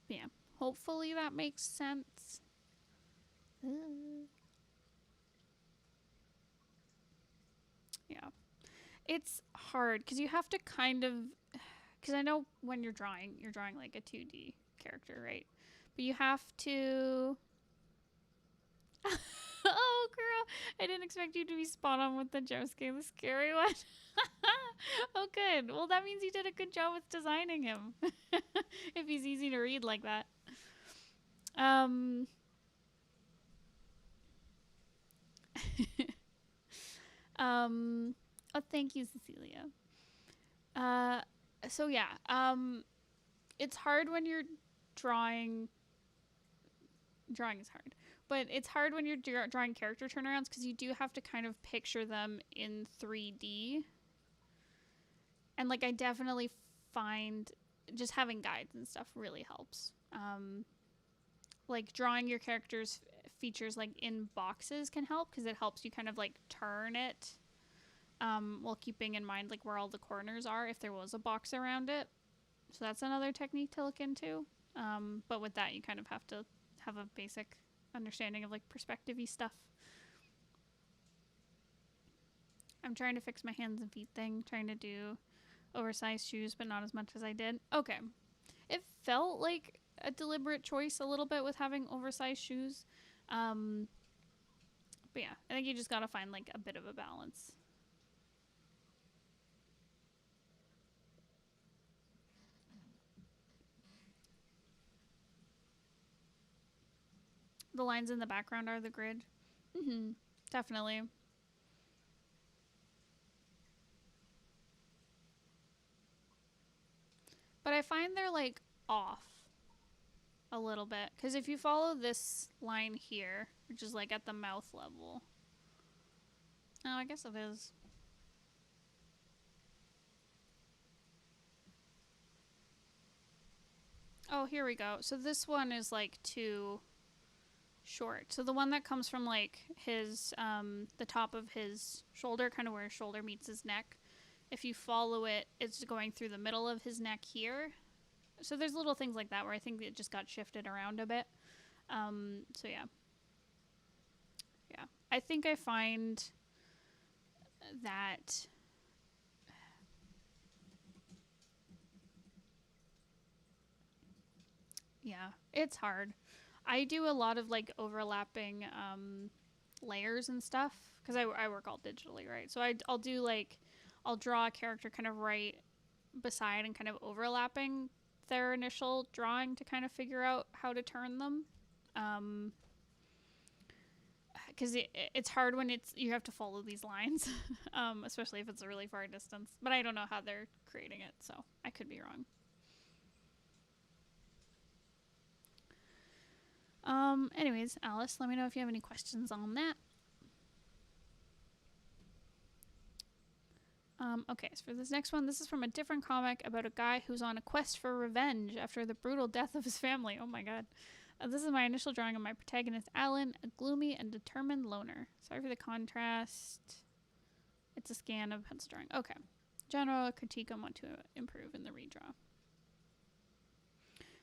Yeah. Hopefully that makes sense. Yeah. It's hard because you have to kind of, because I know when you're drawing like a 2D character, right? But you have to. Oh, girl. I didn't expect you to be spot on with the Josuke, the scary one. Oh, good. Well, that means you did a good job with designing him. If he's easy to read like that. Oh, thank you, Cecilia. So yeah, it's hard when you're drawing. Drawing is hard, but it's hard when you're drawing character turnarounds because you do have to kind of picture them in 3D. And like, I definitely find just having guides and stuff really helps. Like drawing your characters features like in boxes can help because it helps you kind of like turn it while keeping in mind like where all the corners are if there was a box around it. So that's another technique to look into. But with that, you kind of have to have a basic understanding of like perspective-y stuff. I'm trying to fix my hands and feet thing, trying to do oversized shoes, but not as much as I did. Okay. It felt like a deliberate choice a little bit with having oversized shoes. But yeah, I think you just gotta find like a bit of a balance. The lines in the background are the grid. Mm-hmm. Definitely. But I find they're like off a little bit. Because if you follow this line here, which is like at the mouth level. Oh, I guess it is. Oh, here we go. So this one is like too short. So the one that comes from like his, the top of his shoulder, kind of where his shoulder meets his neck. If you follow it, it's going through the middle of his neck here. So there's little things like that where I think it just got shifted around a bit. So yeah. Yeah. I think I find that yeah, it's hard. I do a lot of like overlapping layers and stuff because I work all digitally, right? So I'll do like, I'll draw a character kind of right beside and kind of overlapping their initial drawing to kind of figure out how to turn them. Because it's hard when you have to follow these lines, especially if it's a really far distance. But I don't know how they're creating it, so I could be wrong. Anyways, Alice, let me know if you have any questions on that. Okay, so for this next one, this is from a different comic about a guy who's on a quest for revenge after the brutal death of his family. Oh my god. This is my initial drawing of my protagonist, Alan, a gloomy and determined loner. Sorry for the contrast. It's a scan of pencil drawing. Okay. General critique on what to improve in the redraw.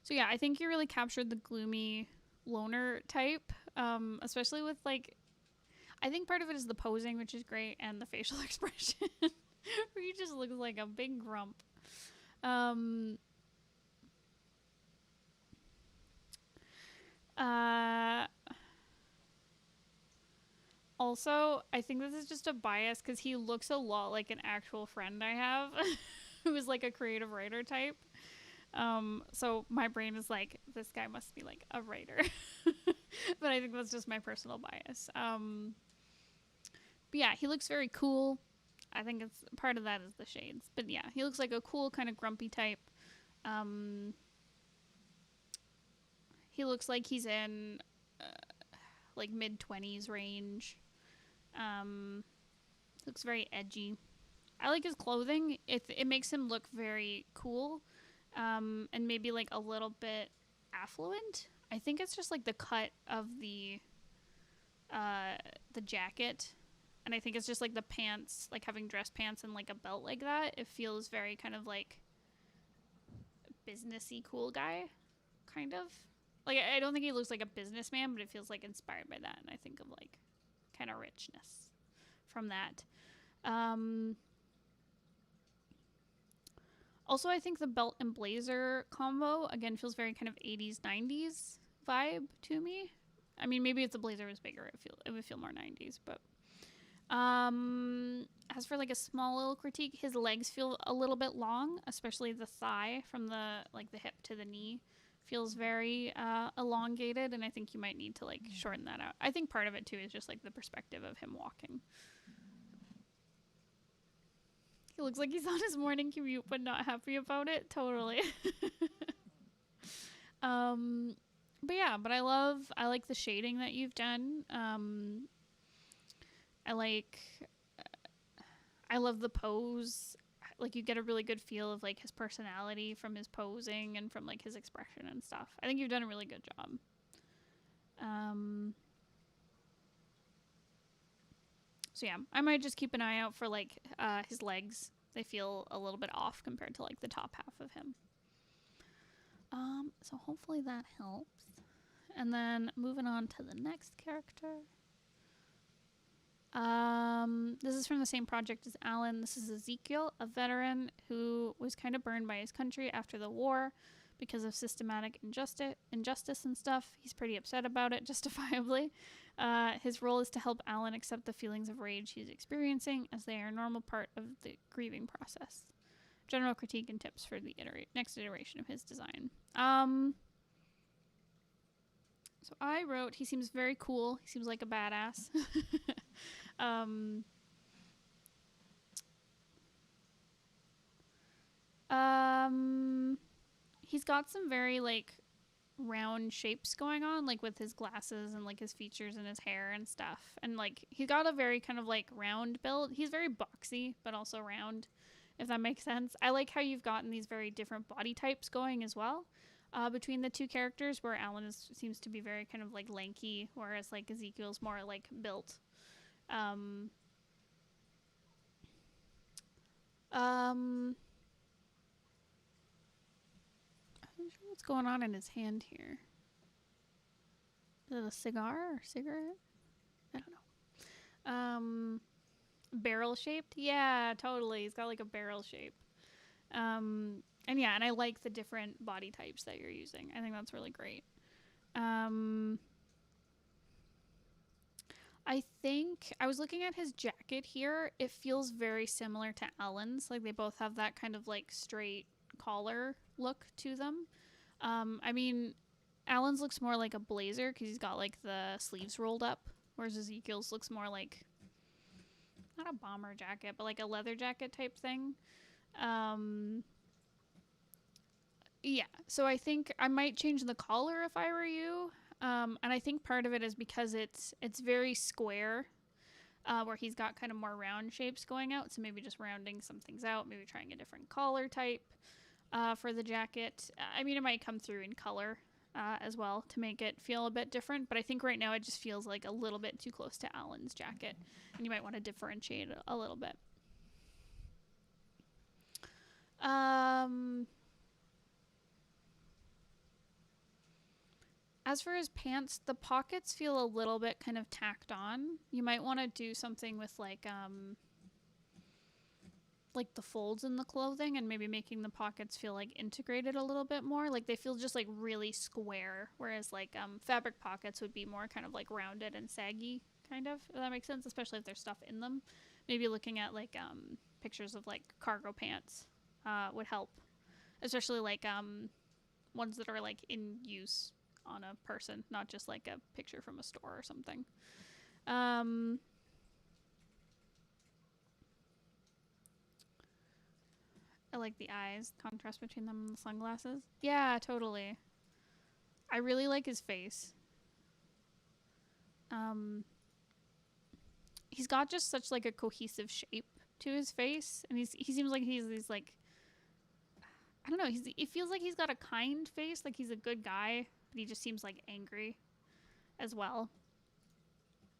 So yeah, I think you really captured the gloomy loner type, especially with like, I think part of it is the posing, which is great, and the facial expression. Where he just looks like a big grump. Also, I think this is just a bias because he looks a lot like an actual friend I have who is like a creative writer type. So my brain is like, this guy must be like a writer. But I think that's just my personal bias. But yeah, he looks very cool. I think it's part of that is the shades. But yeah, he looks like a cool kind of grumpy type. He looks like he's in like mid-20s range. Looks very edgy. I like his clothing. It makes him look very cool. And maybe like a little bit affluent. I think it's just like the cut of the jacket, and I think it's just like the pants, like having dress pants and like a belt like that. It feels very kind of like businessy cool guy, kind of. Like I don't think he looks like a businessman, but it feels like inspired by that, and I think of like kind of richness from that. Also, I think the belt and blazer combo again feels very kind of 80s 90s vibe to me. I mean, maybe if the blazer was bigger, it would feel more 90s. But as for like a small little critique, his legs feel a little bit long, especially the thigh from the like the hip to the knee feels very elongated, and I think you might need to like shorten that out. I think part of it too is just like the perspective of him walking. He looks like he's on his morning commute, but not happy about it. Totally. But yeah, but I like the shading that you've done. I love the pose. Like you get a really good feel of like his personality from his posing and from like his expression and stuff. I think you've done a really good job. So yeah, I might just keep an eye out for like his legs. They feel a little bit off compared to like the top half of him. So hopefully that helps. And then moving on to the next character. This is from the same project as Alan. This is Ezekiel, a veteran who was kind of burned by his country after the war because of systematic injustice and stuff. He's pretty upset about it, justifiably. His role is to help Alan accept the feelings of rage he's experiencing, as they are a normal part of the grieving process. General critique and tips for the next iteration of his design. So I wrote, he seems very cool. He seems like a badass. He's got some very like round shapes going on, like with his glasses and like his features and his hair and stuff. And like he got a very kind of like round build. He's very boxy, but also round, if that makes sense. I like how you've gotten these very different body types going as well. Between the two characters, where Alan seems to be very kind of like lanky, whereas like Ezekiel's more like built. I'm not sure what's going on in his hand here. Is it a cigar or cigarette? I don't know. Barrel shaped? Yeah, totally. He's got like a barrel shape. And yeah, and I like the different body types that you're using. I think that's really great. I think I was looking at his jacket here. It feels very similar to Alan's. Like they both have that kind of like straight collar look to them. I mean, Alan's looks more like a blazer because he's got like the sleeves rolled up, whereas Ezekiel's looks more like not a bomber jacket, but like a leather jacket type thing. Yeah, so I think I might change the collar if I were you. And I think part of it is because it's very square, where he's got kind of more round shapes going out. So maybe just rounding some things out, maybe trying a different collar type for the jacket. I mean, it might come through in color as well to make it feel a bit different. But I think right now it just feels like a little bit too close to Alan's jacket. And you might want to differentiate it a little bit. As for his pants, the pockets feel a little bit kind of tacked on. You might want to do something with like the folds in the clothing and maybe making the pockets feel like integrated a little bit more. Like they feel just like really square, whereas like fabric pockets would be more kind of like rounded and saggy, kind of, if that makes sense, especially if there's stuff in them. Maybe looking at like pictures of like cargo pants would help, especially like ones that are like in use on a person, not just like a picture from a store or something. I like the eyes, contrast between them and the sunglasses. Yeah, totally. I really like his face. He's got just such like a cohesive shape to his face, and he seems like he's these like I don't know. It feels like he's got a kind face, like he's a good guy, but he just seems like angry as well.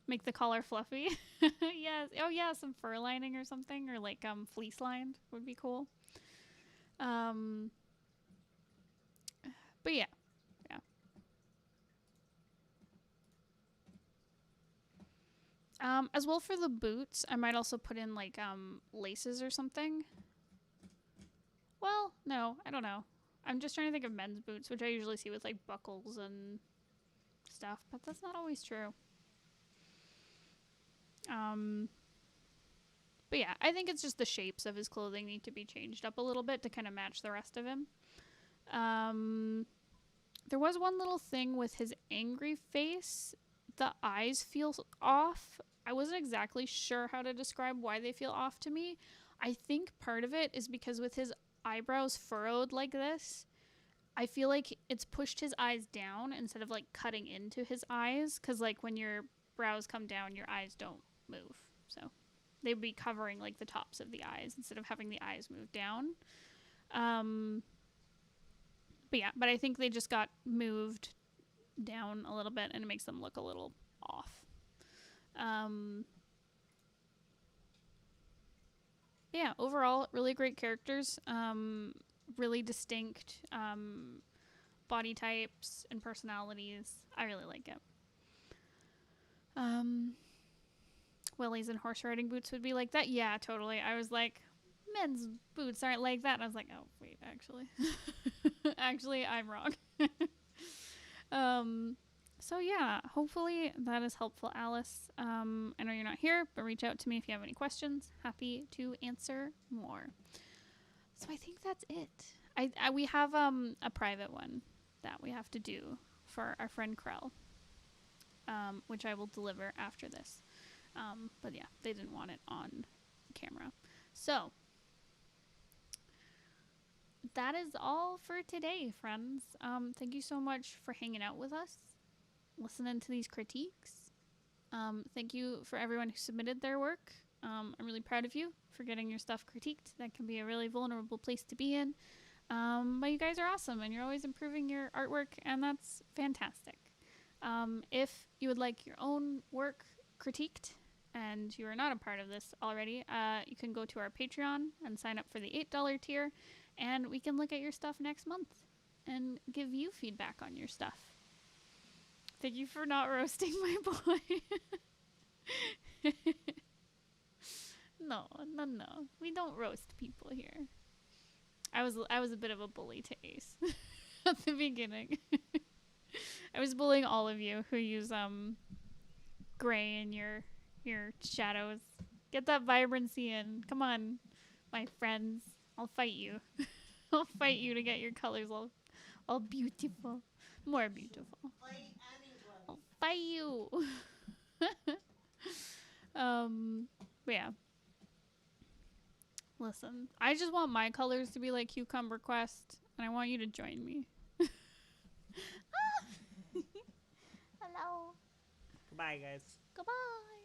Make the collar fluffy. Yes. Oh yeah, some fur lining or something, or like fleece lined would be cool. But yeah. As well for the boots, I might also put in like laces or something. Well, no, I don't know. I'm just trying to think of men's boots, which I usually see with like buckles and stuff, but that's not always true. But yeah, I think it's just the shapes of his clothing need to be changed up a little bit to kind of match the rest of him. There was one little thing with his angry face. The eyes feel off. I wasn't exactly sure how to describe why they feel off to me. I think part of it is because with his eyebrows furrowed like this, I feel like it's pushed his eyes down instead of like cutting into his eyes. Because like when your brows come down, your eyes don't move. So they'd be covering like the tops of the eyes instead of having the eyes move down. But yeah, but I think they just got moved down a little bit and it makes them look a little off. Yeah, overall, really great characters. Really distinct body types and personalities. I really like it. Willies and horse riding boots would be like that. Yeah, totally. I was like, men's boots aren't like that. And I was like, oh, wait, actually. Actually, I'm wrong. So yeah, hopefully that is helpful, Alice. I know you're not here, but reach out to me if you have any questions. Happy to answer more. So I think that's it. We have a private one that we have to do for our friend Krell, which I will deliver after this. But yeah, they didn't want it on camera. So that is all for today, friends. Thank you so much for hanging out with us, listening to these critiques. Thank you for everyone who submitted their work. I'm really proud of you for getting your stuff critiqued. That can be a really vulnerable place to be in. But you guys are awesome, and you're always improving your artwork, and that's fantastic. If you would like your own work critiqued, and you are not a part of this already, you can go to our Patreon and sign up for the $8 tier, and we can look at your stuff next month and give you feedback on your stuff. Thank you for not roasting my boy. No. We don't roast people here. I was a bit of a bully to Ace at the beginning. I was bullying all of you who use gray in your shadows. Get that vibrancy in. Come on, my friends. I'll fight you. I'll fight you to get your colors all beautiful. More beautiful. I'll fight you. But yeah. Listen, I just want my colors to be like Cucumber Quest, and I want you to join me. Hello. Goodbye, guys. Goodbye.